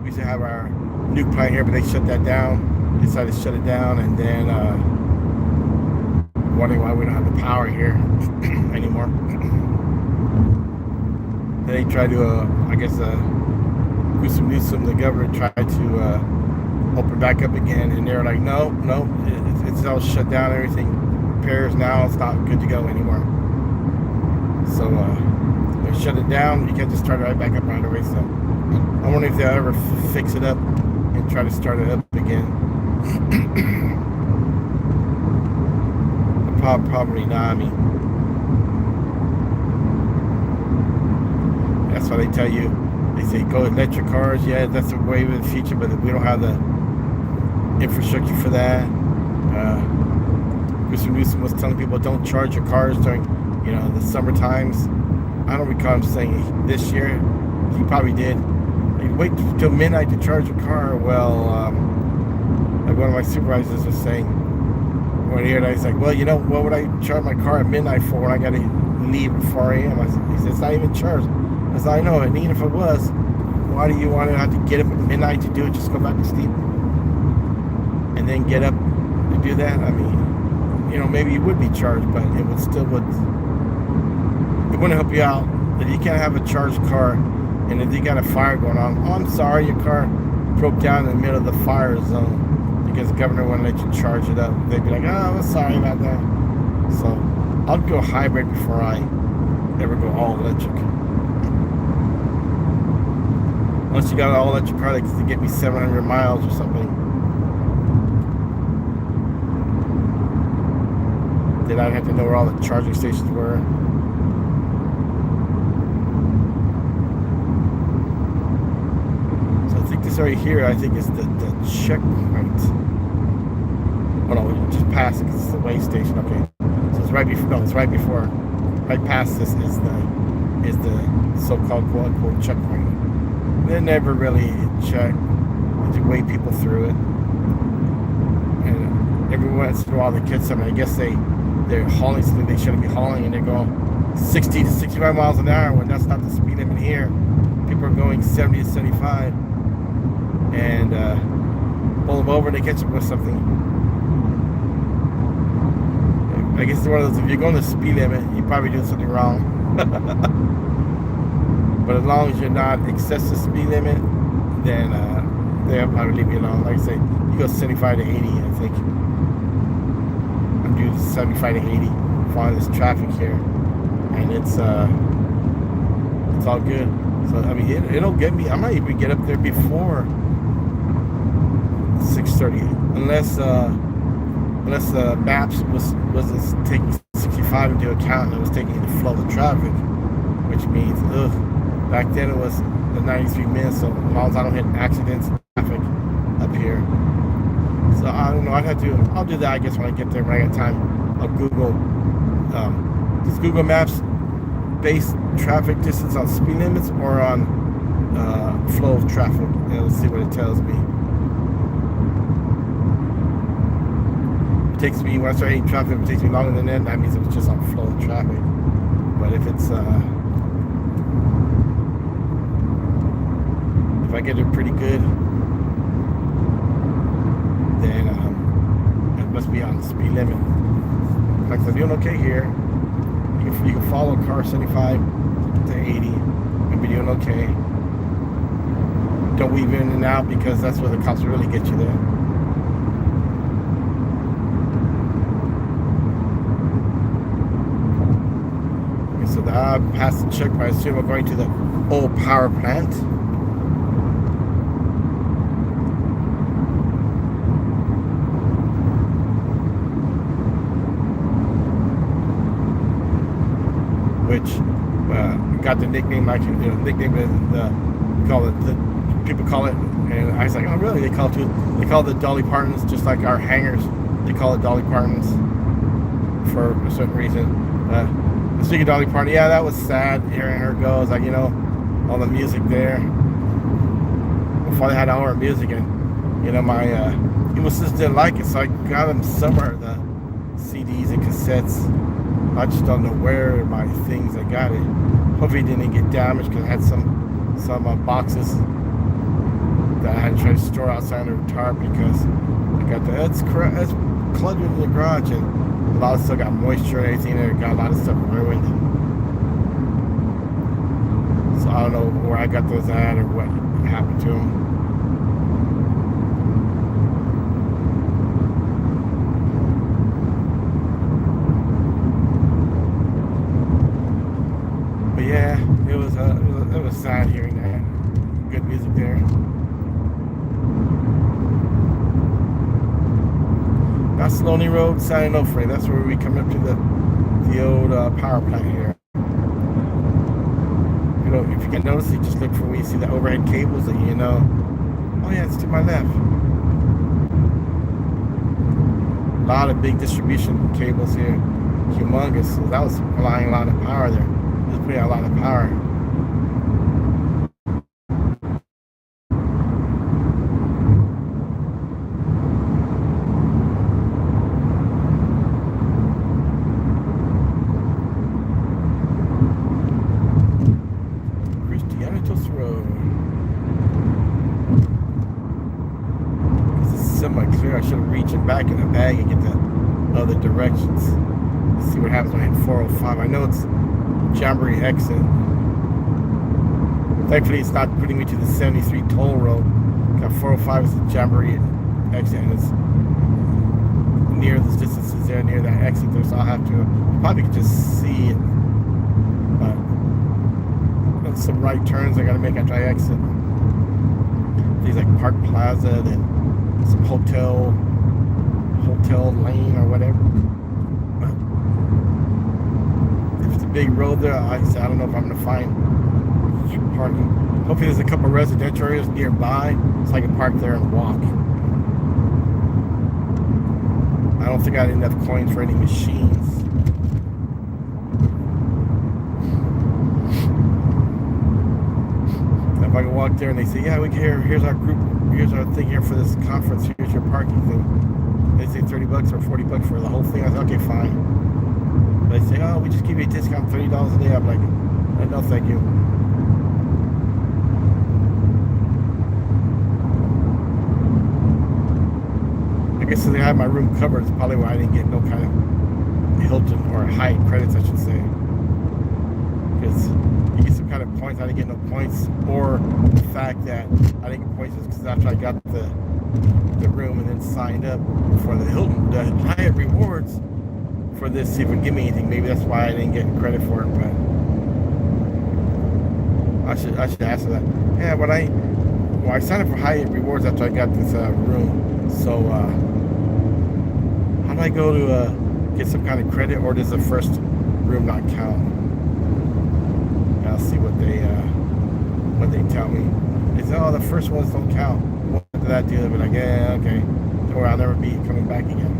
S1: We used to have our nuke plant here, but they shut that down. They decided to shut it down, and then wondering why we don't have the power here anymore. They tried to, I guess, Newsom, the governor, tried to open back up again, and they're like, no, it's all shut down, everything repairs now, it's not good to go anymore. So they shut it down. You can't just start it right back up right away. So I wonder if they'll ever fix it up and try to start it up again. Probably not. I mean, that's why they tell you. They say go electric cars. Yeah, that's the way of the future, but we don't have the infrastructure for that. Mr. Newsom was telling people don't charge your cars during, the summer times. I don't recall him saying this year. He probably did. Like, wait till midnight to charge your car. Well, like one of my supervisors was saying one year, and I was like, well, what would I charge my car at midnight for when I got to leave at 4 a.m.? He said, it's not even charged. I said, I know, and even if it was, why do you want to have to get up at midnight to do it? Just go back to sleep and then get up to do that? I mean, maybe you would be charged, but it wouldn't help you out. If you can't have a charged car, and if you got a fire going on, oh, I'm sorry, your car broke down in the middle of the fire zone because the governor wouldn't let you charge it up. They'd be like, oh, I'm sorry about that. So I'll go hybrid before I ever go all electric. Once you got an all electric car, they can get me 700 miles or something. Then I'd have to know where all the charging stations were. So I think this area here, I think is the checkpoint. Oh no, just past it because it's the way station. Okay, so it's right before. No, it's right before. Right past this is the so-called quote-unquote checkpoint. They never really check. They weigh people through it, and every once in a while they catch something. I guess they're hauling something they shouldn't be hauling, and they're going 60 to 65 miles an hour when that's not the speed limit here. People are going 70 to 75, and pull them over and they catch them with something. I guess it's one of those, if you're going the speed limit, you're probably doing something wrong. But as long as you're not excessive speed limit, then they'll probably leave you alone. Like I say, you go 75 to 80, I think. I'm doing 75 to 80 following this traffic here. And it's all good. So, I mean, it'll get me, I might even get up there before 6:30, unless maps wasn't taking 65 into account and it was taking the flow of the traffic, which means back then it was the 93 minutes, so as long as I don't hit accidents and traffic up here. So I don't know, I'll do that I guess when I get there, when I got time. I'll Google does Google Maps base traffic distance on speed limits or on flow of traffic, and let's see what it tells me. Takes me, when I start hitting traffic, if it takes me longer than that means it's just on flow of traffic. But if it's if I get it pretty good, then it must be on the speed limit. Like I'm doing okay here. You can follow car 75 to 80 and be doing okay. Don't weave in and out because that's where the cops will really get you there. So I passed the checkpoint. I assume we're going to the old power plant. Which got the nickname, like nickname people call it, and I was like, oh really? They call it the Dolly Partons, just like our hangars. They call it Dolly Partons for a certain reason. Speaking of Dolly Parton, yeah, that was sad hearing her go. It's like, all the music there. Before they had all our music, and my evil sister didn't like it, so I got them somewhere, the CDs and cassettes. I just don't know where my things I got it. Hopefully it didn't get damaged because I had some boxes that I had to try to store outside under the tarp because I got it's cluttered in the garage, and a lot of stuff got moisture and everything there. Got a lot of stuff ruined. So I don't know where I got those at or what happened to them. But yeah, it was sad hearing that. Good music there. That's Lonely Road, San Onofre. That's where we come up to the old power plant here. If you can notice, you just look for when you see the overhead cables, and oh yeah, it's to my left. A lot of big distribution cables here, humongous. So that was applying a lot of power there. It was putting out a lot of power. I should have reached it back in the bag and get the other directions. Let's see what happens when I hit 405. I know it's Jamboree exit. Thankfully, it's not putting me to the 73 toll road. 405 is the Jamboree exit, and it's near this distance is there, near that exit there, so I'll have to probably could just see it. But there's some right turns I gotta make after I exit. These like Park Plaza, then some hotel lane or whatever. But if it's a big road there, I don't know if I'm gonna find parking. Hopefully there's a couple residential areas nearby so I can park there and walk. I don't think I had enough coins for any machines. If I can walk there and they say, yeah, here's our group, here's our thing here for this conference, here's your parking thing. They say $30 or $40 for the whole thing. I said, okay, fine. They say, oh, we just give you a discount, $30 a day. I'm like, no, thank you. I guess they had my room covered. It's probably why I didn't get no kind of Hilton or Hyatt credits, I should say, because you get some kind of points. I didn't get no points, or the fact that I didn't get points because after I got the room and then signed up for the Hilton, the Hyatt rewards for this, see if it would give me anything. Maybe that's why I didn't get credit for it, but I should ask her that. Yeah, when I signed up for Hyatt rewards after I got this room, so how do I go to get some kind of credit, or does the first room not count? I'll see what they tell me. They say, oh, the first ones don't count. What did that do? I'll be like, yeah, okay. Don't worry, I'll never be coming back again.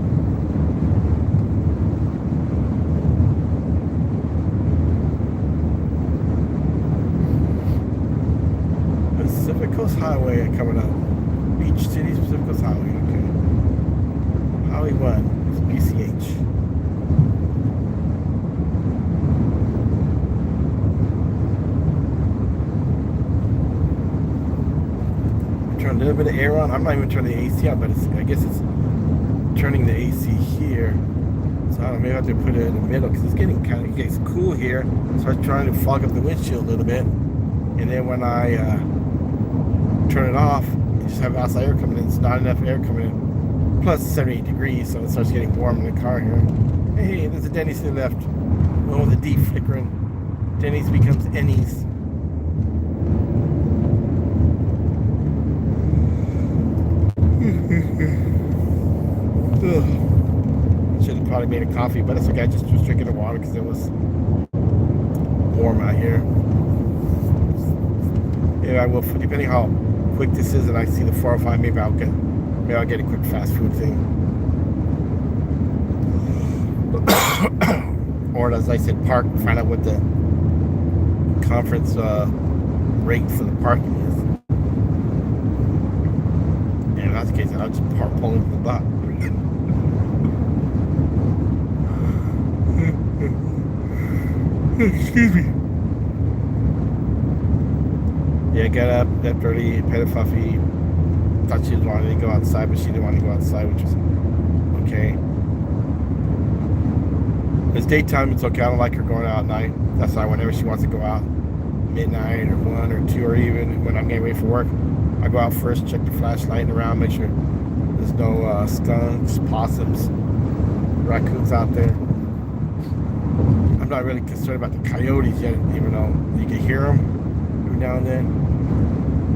S1: Pacific Coast Highway coming up. Beach City, Pacific Coast Highway, okay. Highway 1, it's PCH. Turn a little bit of air on. I'm not even turning the AC on, but I guess it's turning the AC here. So I don't know, maybe I have to put it in the middle because it's getting gets cool here. So I'm trying to fog up the windshield a little bit. And then when I turn it off, you just have outside air coming in. It's not enough air coming in. Plus 78 degrees, so it starts getting warm in the car here. Hey, there's a Denny's to the left. Oh, the D flickering. Denny's becomes Enny's. Should have probably made a coffee, but it's okay. I just was drinking the water because it was warm out here. Yeah, I will. Depending how quick this is, and I see the 405, maybe I'll get a quick fast food thing. Or as I said, park. Find out what the conference rate for the parking is. And if that's the case, then I'll just pull into the block. Excuse me. Yeah, got up, left early, pet a Fuffy. Thought she wanted to go outside, but she didn't want to go outside, which was okay. It's daytime, it's okay. I don't like her going out at night. That's why whenever she wants to go out, midnight or 1 or 2, or even when I'm getting ready for work, I go out first, check the flashlight around, make sure there's no skunks, possums, raccoons out there. I'm not really concerned about the coyotes yet, even though you can hear them every now and then.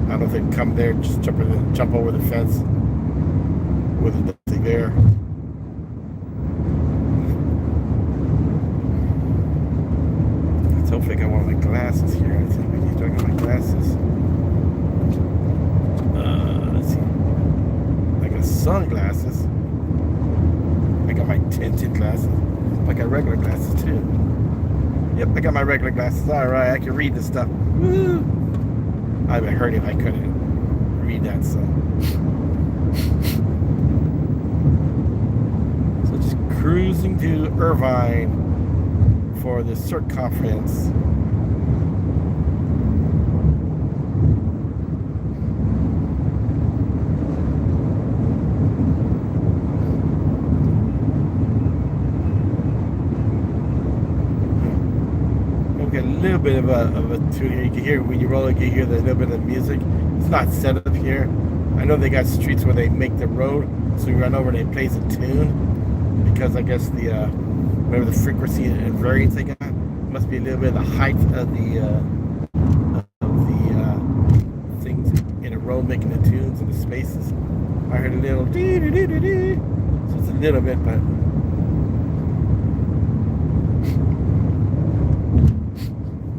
S1: I don't know if they'd come there, just jump over the fence with nothing there. Let's hopefully I got one of my glasses here. I think I need to get my glasses. Let's see. I got sunglasses. I got my tinted glasses. I got regular glasses too. Yep, I got my regular glasses. Alright, I can read this stuff. Woo! I'd have heard if I couldn't read that, so just cruising to Irvine for the CERT conference. A little bit of a tune here. You can hear when you roll it, you can hear the little bit of music. It's not set up here. I know they got streets where they make the road, so you run over and it plays a tune, because I guess the whatever the frequency and variance they got must be a little bit of the height of the things in a road making the tunes and the spaces. I heard a little dee dee dee dee dee, so it's a little bit, but.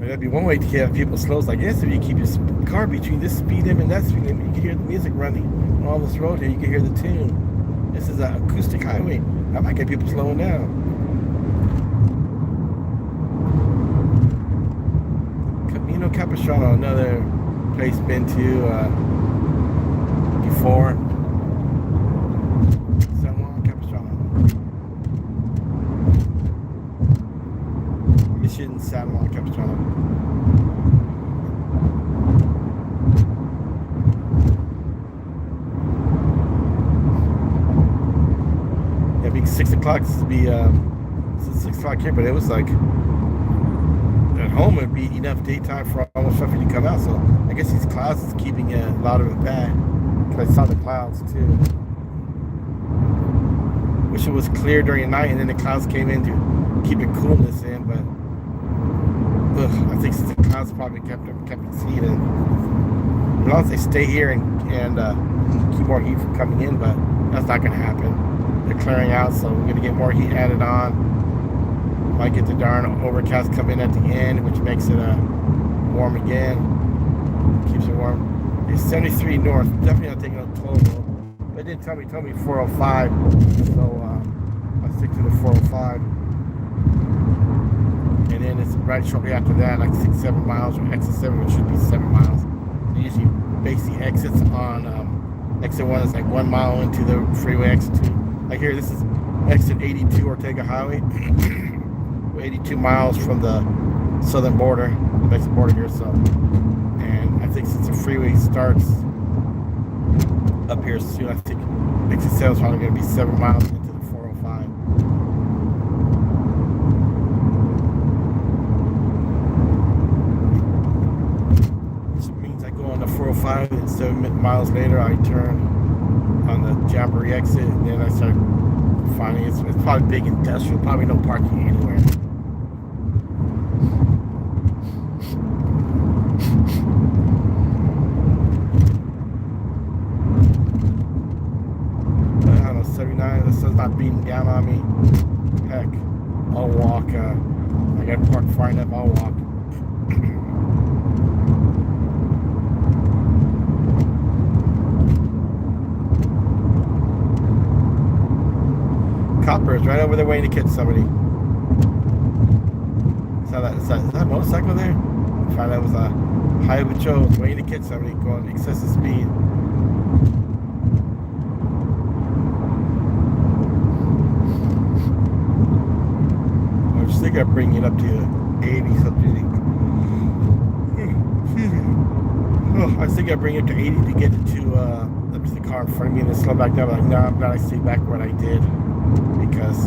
S1: That'd be one way to keep people slow. It's like, yes, if you keep your car between this speed limit and that speed limit, you can hear the music running on this road here. You can hear the tune. This is an acoustic highway. That might get people slowing down. Camino Capistrano, another place been to before. San Juan Capistrano. Mission San Juan Capistrano. Yeah, being 6 o'clock, this will be It's 6 o'clock here, but it was like at home it'd be enough daytime for almost nothing to come out. So I guess these clouds is keeping a lot of it back. Cause I saw the clouds too. Wish it was clear during the night, and then the clouds came in to keep the coolness in. But I think the clouds probably kept it seated. As long as they stay here and keep more heat from coming in, but that's not going to happen. They're clearing out, so we're going to get more heat added on. Might get the darn overcast come in at the end, which makes it warm again. Keeps it warm. It's 73 north. Definitely not taking no toll road. But it didn't tell me. It told me 405. So I'll stick to the 405. And then it's right shortly after that, like 6-7 miles, or exit 7, which should be 7 miles. They usually base the exits on exit 1 is like 1 mile into the freeway. Exit 2, like here, this is exit 82 Ortega Highway. 82 miles from the southern border, the Mexican border here. So, and I think since the freeway starts up here soon, I think exit 7 is probably going to be 7 miles into the 405. On the 405, and 7 miles later I turn on the Jamboree exit, and then I start finding it's probably big industrial, probably no parking anywhere. I don't know, 79, the sun's not beating down on me. Heck, I'll walk. I got parked far enough, I'll walk. Coppers right over there waiting to catch somebody. Is that a motorcycle there? I found out it was a Highway Joe waiting to catch somebody going excessive speed. I was thinking of bringing it up to 80 something. Oh, I was thinking of bringing it to 80 to get it to the car in front of me and then slow back down. Like, no, I'm glad I stayed back what I did. Because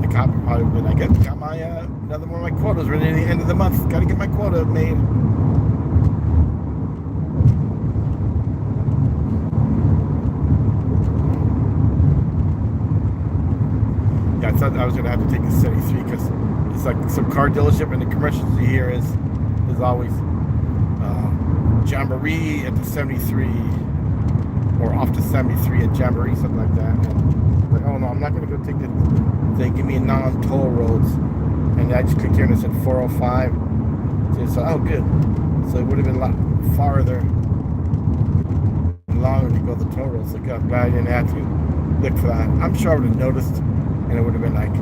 S1: the cop would probably be like, I got my another one of my quotas ready at the end of the month. Got to get my quota made. Yeah, I thought I was gonna have to take the 73 because it's like some car dealership, and the commercials you hear is always Jamboree at the 73. Or off to 73 at Jamboree, something like that. And like, oh no, I'm not gonna go take the thing. Give me non-toll roads. And I just clicked here and it said 405. So oh good. So it would have been a lot farther and longer to go the toll roads. So I'm glad I didn't have to look for that. I'm sure I would have noticed, and it would have been like,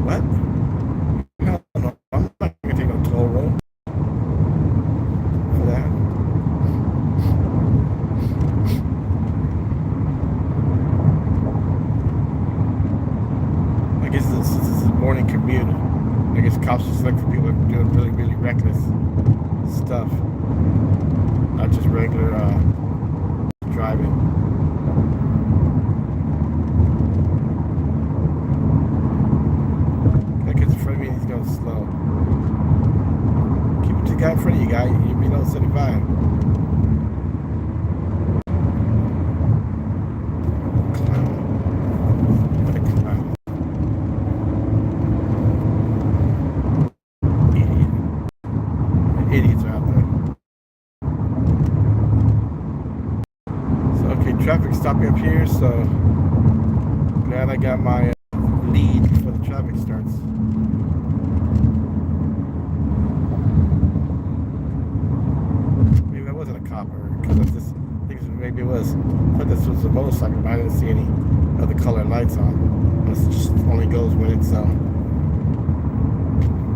S1: what? Hell no, I'm not gonna take no toll road for that. I guess this is a morning commute. I guess cops just look for people who are doing really, really reckless stuff. Not just regular driving. That kid's in front of me and he's going slow. Keep it to the guy in front of you, guy. You're below 75. Idiots are out there. So, okay, traffic stopping up here, so glad I got my lead before the traffic starts. Maybe that wasn't a cop, because I just think maybe it was. I thought this was a motorcycle, but I didn't see any other color lights on. Unless it just only goes when it's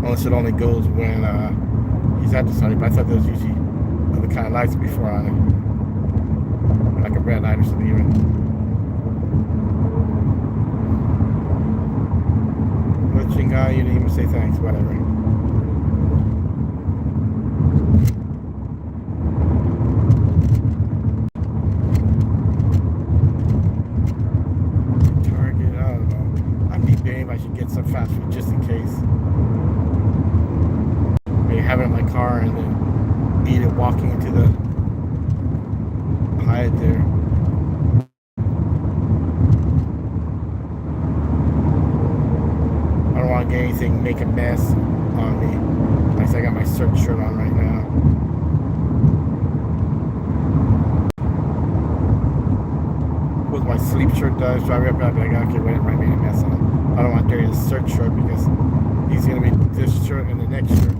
S1: unless it only goes when he's at the sun, but I thought there was usually other kind of lights before on it. Like a red light or something even. Glitching guy, you didn't even say thanks, whatever. Target, I don't know. I'm car and then eat it walking into the Hyatt there. I don't want to get anything, make a mess on me. Like I said, I got my CERT shirt on right now. With my sleep shirt does, driving up, I'll be like, okay, whatever, I made a mess on him. I don't want to dirty the CERT shirt because he's going to be this shirt and the next shirt.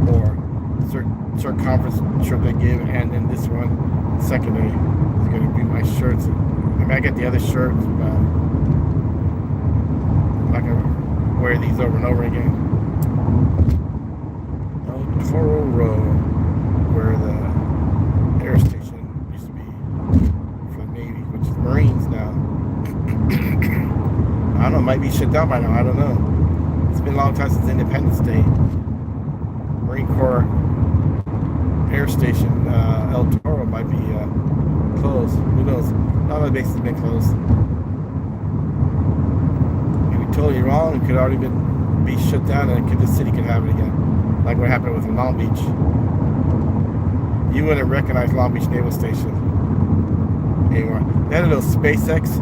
S1: Or CERT conference shirt they give, and then this one, second day, is going to be my shirts. I mean, I get the other shirts, but I'm not going to wear these over and over again. El Toro Road, where the air station used to be for the Navy, which is Marines now. I don't know, it might be shut down by now, I don't know. It's been a long time since Independence Day. Marine Corps Air Station, El Toro might be closed. Who knows? None of the bases have been closed. Maybe totally wrong. It could already be shut down, and the city could have it again, like what happened with Long Beach. You wouldn't recognize Long Beach Naval Station anymore. They had a little SpaceX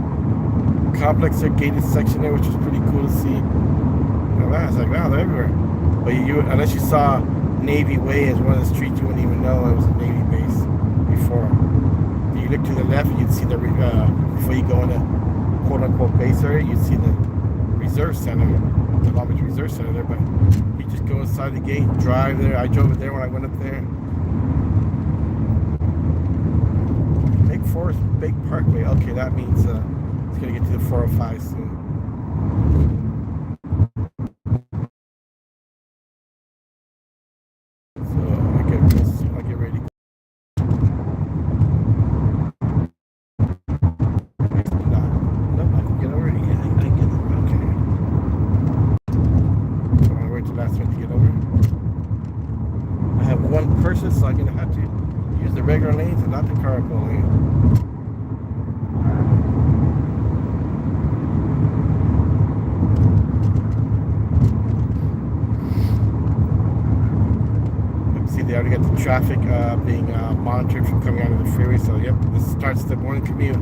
S1: complex, their gated section there, which was pretty cool to see. And I was like, wow, they're everywhere. But unless you saw Navy Way as one of the streets, you wouldn't even know it was a Navy base before. If you look to the left, you'd see the before you go into quote unquote base area, you'd see the reserve center, the Long Beach Reserve Center there. But you just go inside the gate, drive there. I drove it there when I went up there. Big Forest, Big Parkway. Okay, that means it's gonna get to the 405 soon. I'll get ready. Nope, I can get over it. Yeah, I can get it. Okay. So I'm gonna wait till last minute to get over. I have one person, so I'm gonna have to use the regular lanes and not the carpool lane. They already got the traffic being monitored from coming out of the freeway. So, yep, this starts the morning commute.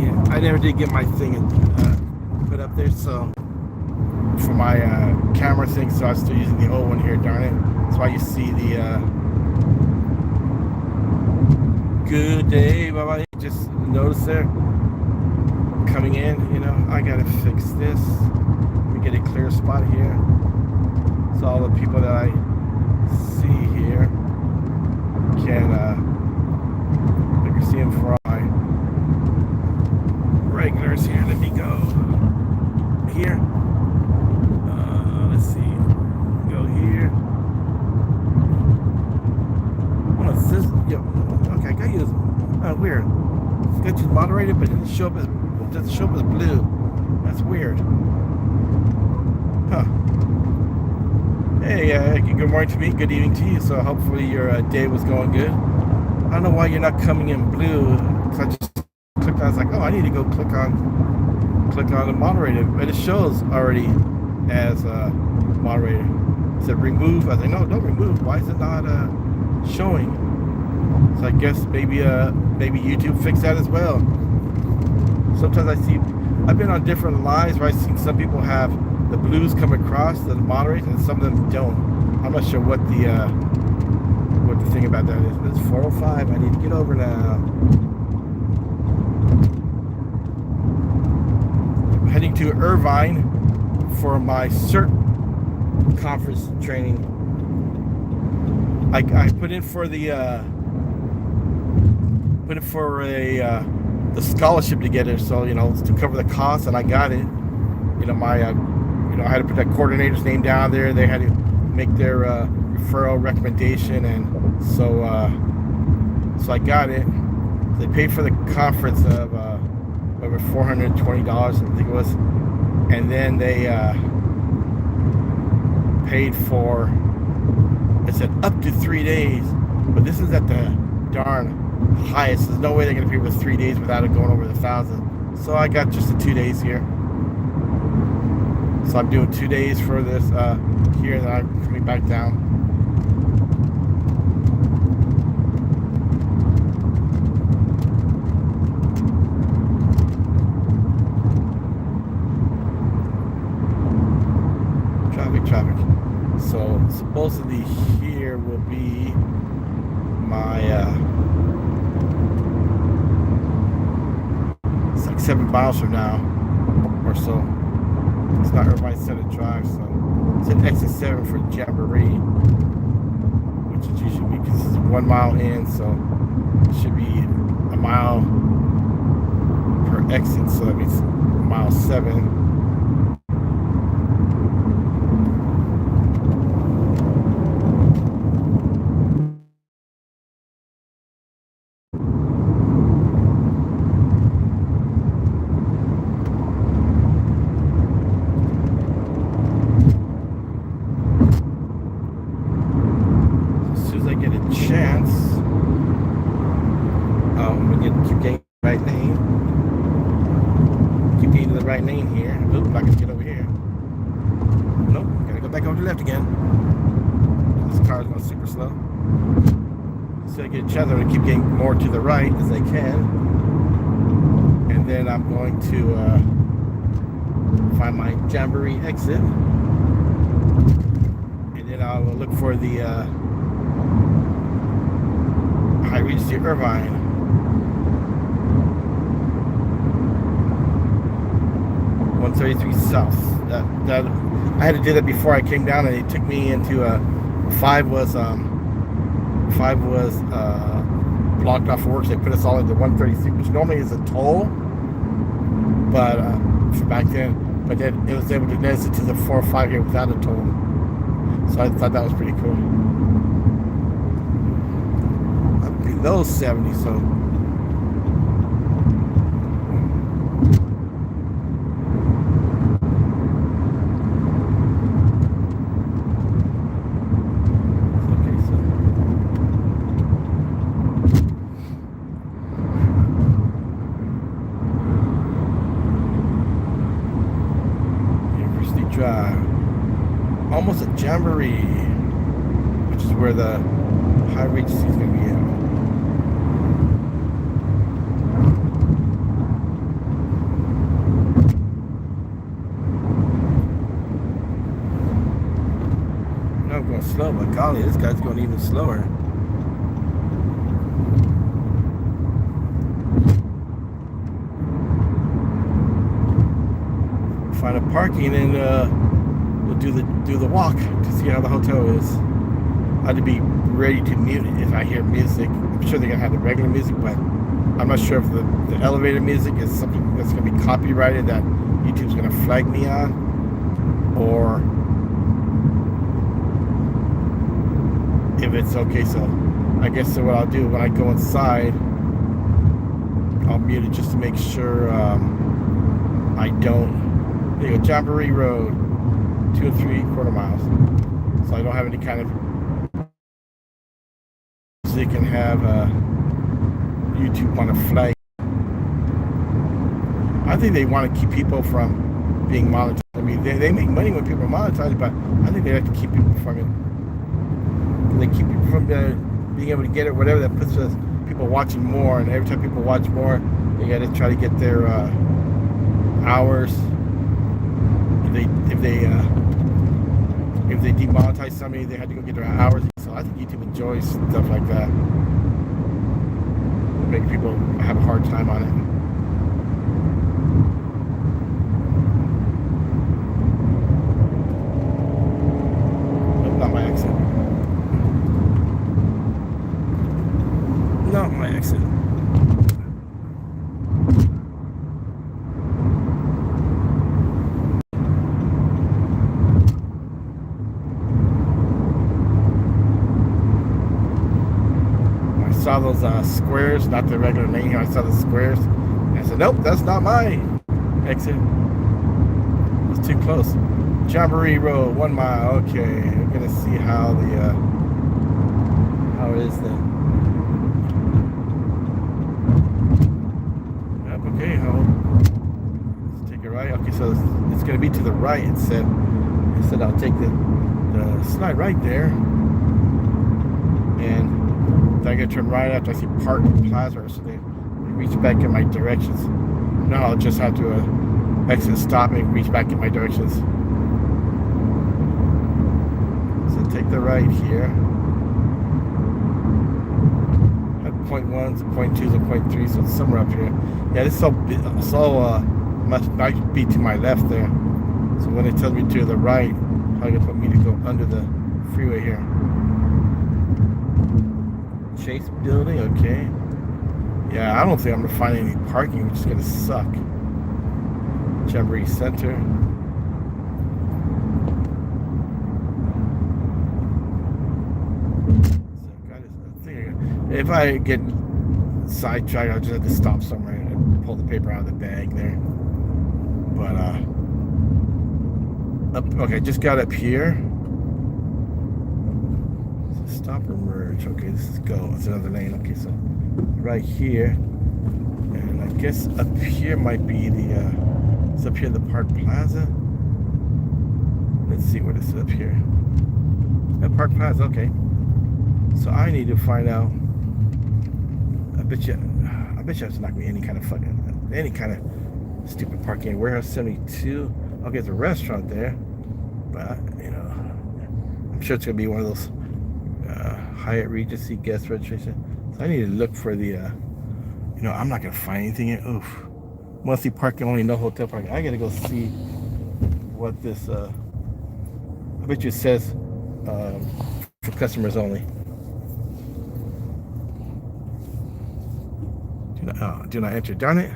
S1: Yeah, I never did get my thing put up there, so for my camera thing. So I'm still using the old one here. Darn it! That's why you see the good day. Bye bye. Just notice there. Coming in, I gotta fix this. Let me get a clear spot here. So all the people that I see here can I can see them for all my regulars here. Let me go here. Let's see. Go here. Oh, it's this. Okay, I got you. Weird. Got you moderated, but it didn't show up as blue. That's weird. Huh. Hey, good morning to me, good evening to you. So hopefully your day was going good. I don't know why you're not coming in blue. Cause I just clicked on, I was like, oh, I need to go click on the moderator. But it shows already as moderator. It said remove. I was like, no, don't remove. Why is it not showing? So I guess maybe YouTube fixed that as well. Sometimes I've been on different lives where I've seen some people have the blues come across the moderators and some of them don't. I'm not sure what the thing about that is, but it's 405. I need to get over now. I'm heading to Irvine for my CERT conference training. I put in for the scholarship to get it, so to cover the cost, and I got it. I had to put that coordinator's name down there. They had to make their referral recommendation, and so I got it. They paid for the conference of over $420, I think it was, and then they paid for, it said up to 3 days, but this is at the darn highest. There's no way they're going to pay for 3 days without it going over the 1,000. So I got just the 2 days here. So I'm doing 2 days for this here, then I'm coming back down. Traffic. So supposedly here will be my it's like 7 miles from now or so. It's not Irvine Center Drive, so it's an exit 7 for Jamboree, which is usually because it's 1 mile in, so it should be a mile per exit, so that means mile 7. Keep getting the right lane. Keep getting to the right lane here. Oop, I can get over here. Nope, gotta go back over to the left again. This car is going super slow. So I get each other and keep getting more to the right as I can. And then I'm going to find my Jamboree exit. And then I will look for the High Regency Irvine. South. That I had to do that before I came down, and it took me into 5 was blocked off for work. So they put us all into 133, which normally is a toll, but for back then. But then it was able to dance it to the 405 here without a toll. So I thought that was pretty cool. I'm below 70, so. Drive, almost at Jamboree, which is where the High Regency is going to be at. No, I'm going slow, but golly, this guy's going even slower. Find a parking and we'll do the walk to see how the hotel is. I have to be ready to mute it if I hear music. I'm sure they're gonna have the regular music, but I'm not sure if the elevator music is something that's gonna be copyrighted that YouTube's gonna flag me on, or if it's okay. So I guess what I'll do when I go inside, I'll mute it just to make sure I don't. There you go, Jamboree Road, 2 3/4 miles. So I don't have any kind of music and have YouTube on a flag. I think they want to keep people from being monetized. I mean, they make money when people are monetized, but I think they like to keep people from it. They keep people from being able to get it, whatever that puts people watching more. And every time people watch more, they got to try to get their hours. If they demonetize somebody, they had to go get their hours. So I think YouTube enjoys stuff like that. Make people have a hard time on it. Nope, not my exit. Not my exit. Saw those squares, not the regular lane here. I saw the squares, and I said, "Nope, that's not my exit. It's too close." Jamboree Road, 1 mile. Okay, I'm gonna see how it is then. Yep. Okay. it right. Okay, so it's going to be to the right. It said I'll take the slide right there, and then I got to turn right after I see Park Plaza, so they reach back in my directions. No, I'll just have to exit, stop, and reach back in my directions. So take the right here. At point 1s, point 2s, and point 3s, so it's somewhere up here. Yeah, this might be to my left there. So when it tells me to the right, how you put me to go under the freeway here. Chase building, okay. Yeah, I don't think I'm gonna find any parking, which is gonna suck. Jamboree Center. If I get sidetracked, I'll just have to stop somewhere and pull the paper out of the bag there. But okay, just got up here. So stop or merge. Okay, this is go. It's another lane. Okay, so right here, and I guess up here might be the. It's up here, the Park Plaza. Let's see what it's up here. At Park Plaza. Okay. So I need to find out. I bet you it's not gonna be any kind of stupid parking. Warehouse 72. Okay, it's a restaurant there, but I'm sure it's gonna be one of those Hyatt Regency guest registration. So I need to look for the. I'm not gonna find anything here. Oof. Monthly parking only, no hotel parking. I gotta go see what this. I bet you it says for customers only. Do not enter. Darn it.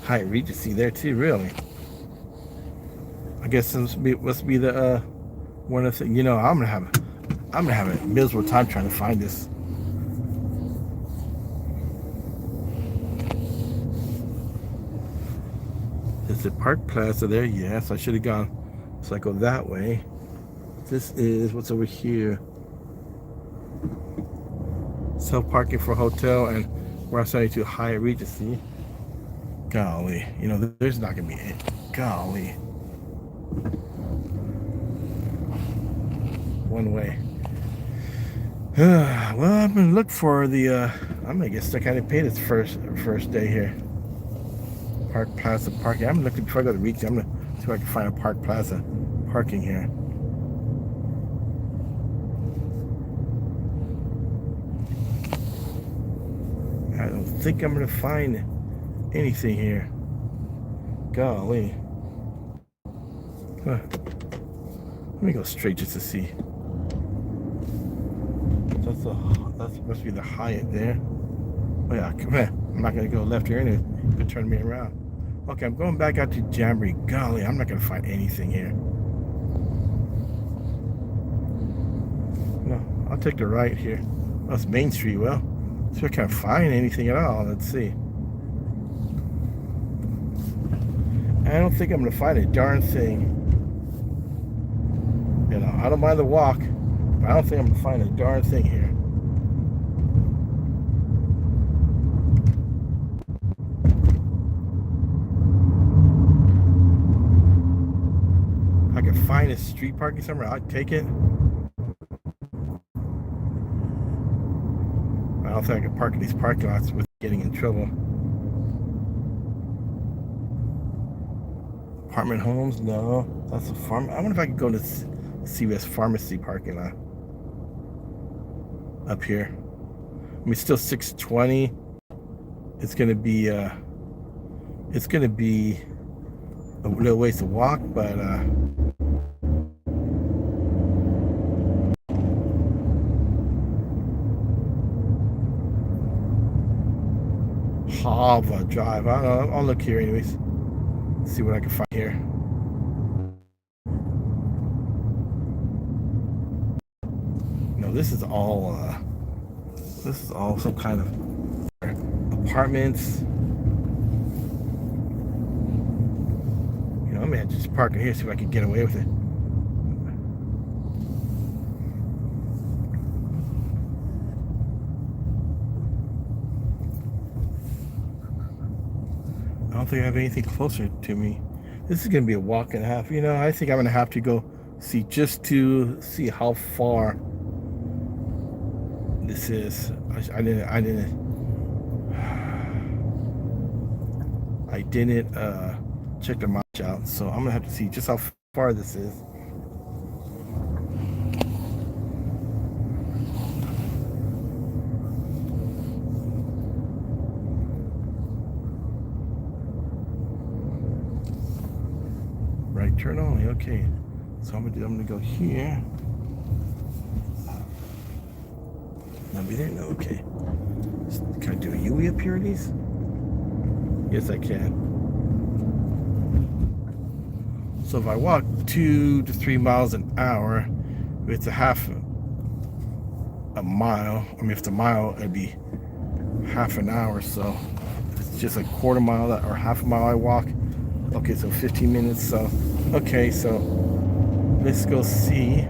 S1: Hyatt Regency there too, really. I guess this must be the one of the. I'm gonna have a miserable time trying to find this. Is it Park Plaza there? Yes, I should have gone. So I go that way. This is what's over here. Self parking for hotel and we're outside to Hyatt Regency. Golly, there's not gonna be it. Golly. One way. Well, I'm gonna look for the. I'm gonna get stuck. I didn't pay this first day here. Park Plaza parking. I'm looking before I go to Regency. I'm gonna see if I can find a Park Plaza parking here. I don't think I'm gonna find anything here. Golly. Huh. Let me go straight just to see. That must be the Hyatt there. Oh yeah, come on. I'm not gonna go left here anyway. You could turn me around. Okay, I'm going back out to Jamboree. Golly, I'm not gonna find anything here. No, I'll take the right here. That's Main Street. Well, so I can't find anything at all. Let's see. I don't think I'm gonna find a darn thing. I don't mind the walk, but I don't think I'm gonna find a darn thing here. If I could find a street parking somewhere, I'd take it. I don't think I can park in these parking lots without getting in trouble. Apartment homes? No. That's a farm. I wonder if I could go to CVS Pharmacy parking lot. Up here. I mean, it's still 620. It's gonna be a little ways to walk, but Hava Drive. I don't know. I'll look here anyways. See what I can find here. No, this is all some kind of apartments. I may have to just park in here, see if I can get away with it. don't think I have anything closer to me. This is gonna be a walk and a half. You know, I think I'm gonna have to go see just to see how far this is. I didn't check the mileage out, so I'm gonna have to see just how far this is. Right turn only, okay. So I'm gonna go here. Nobody there? No, okay. Can I do a U-E up here, these? Yes, I can. So if I walk 2 to 3 miles an hour, if it's a half a mile, I mean, if it's a mile, it'd be half an hour. So if it's just a quarter mile or half a mile I walk, okay, so 15 minutes. So, okay, so let's go see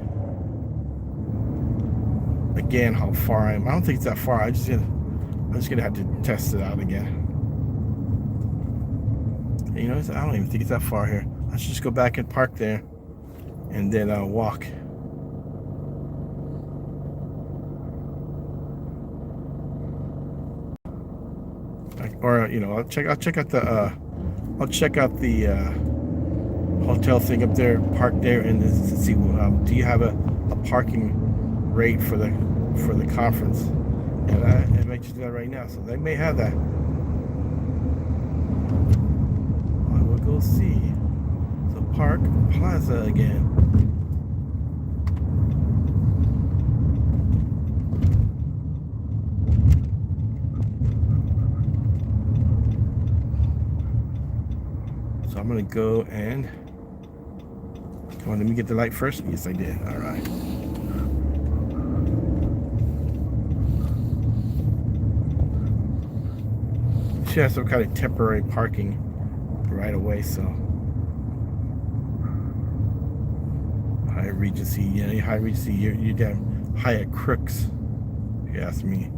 S1: again how far I am. I don't think it's that far. I'm just gonna have to test it out again. You know, I don't even think it's that far here. I should just go back and park there, and then walk. Or you know, I'll check out the hotel thing up there, park there, and see. Do you have a parking rate for the conference? And I might just do that right now. So they may have that. I will go see. So Park Plaza again. So I'm gonna go and come on. Let me get the light first. Yes, I did. All right. She has some kind of temporary parking right away, so Hyatt Regency, yeah, Hyatt Regency, you're damn Hyatt crooks, if you ask me.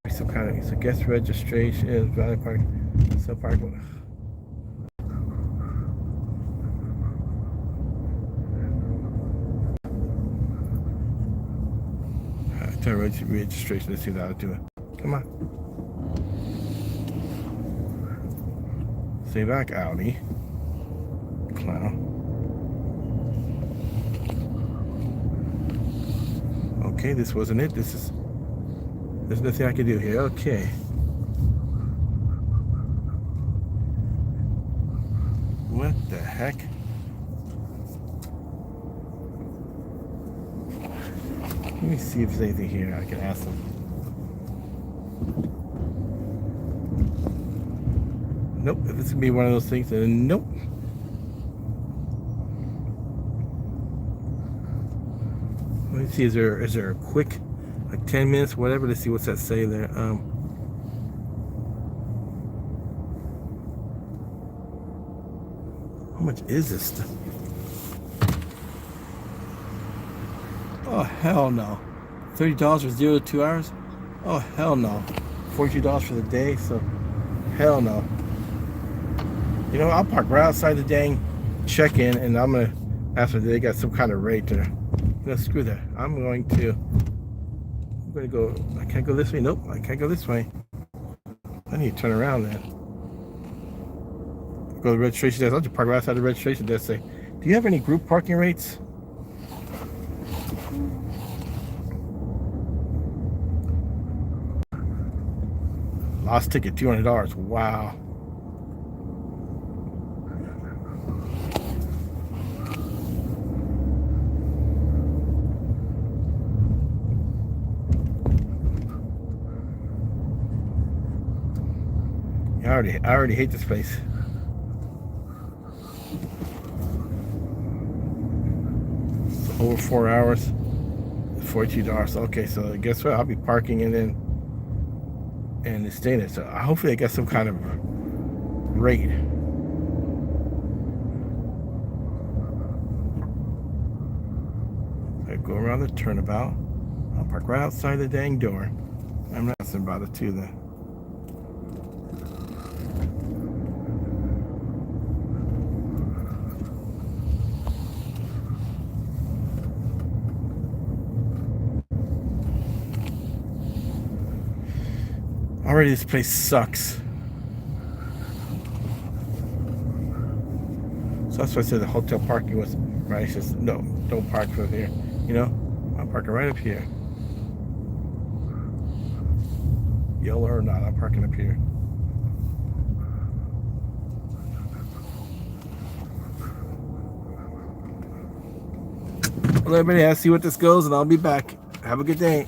S1: Some kind of, it's a guest registration, value park, so park. Registration. Let's see what I'll do it. Come on. Stay back, Audi. Clown. Okay, this wasn't it. There's nothing I can do here. Okay. What the heck? Let me see if there's anything here I can ask them. Nope, if this is gonna be one of those things, then nope. Let me see, is there a quick, like 10 minutes, whatever? Let's see what's that say there. How much is this stuff? Oh, hell no. $30 for 0 to 2 hours? Oh, hell no. $42 for the day, so hell no. You know, I'll park right outside the dang check-in, and I'm going to ask if they got some kind of rate there. No, screw that. I'm going to go, I can't go this way. Nope, I can't go this way. I need to turn around then. Go to the registration desk. I'll just park right outside the registration desk. Say, do you have any group parking rates? Lost ticket, $200. Wow. I already hate this place. So over 4 hours, $42. Okay, so guess what? I'll be parking and staying there. So hopefully I get some kind of rate. I go around the turnabout. I'll park right outside the dang door. I'm not asking about it too then. Already this place sucks. So that's why I said the hotel parking was right. It's just no, don't park from here. You know, I'm parking right up here. Yellow or not, I'm parking up here. Well, everybody, I'll see what this goes, and I'll be back. Have a good day.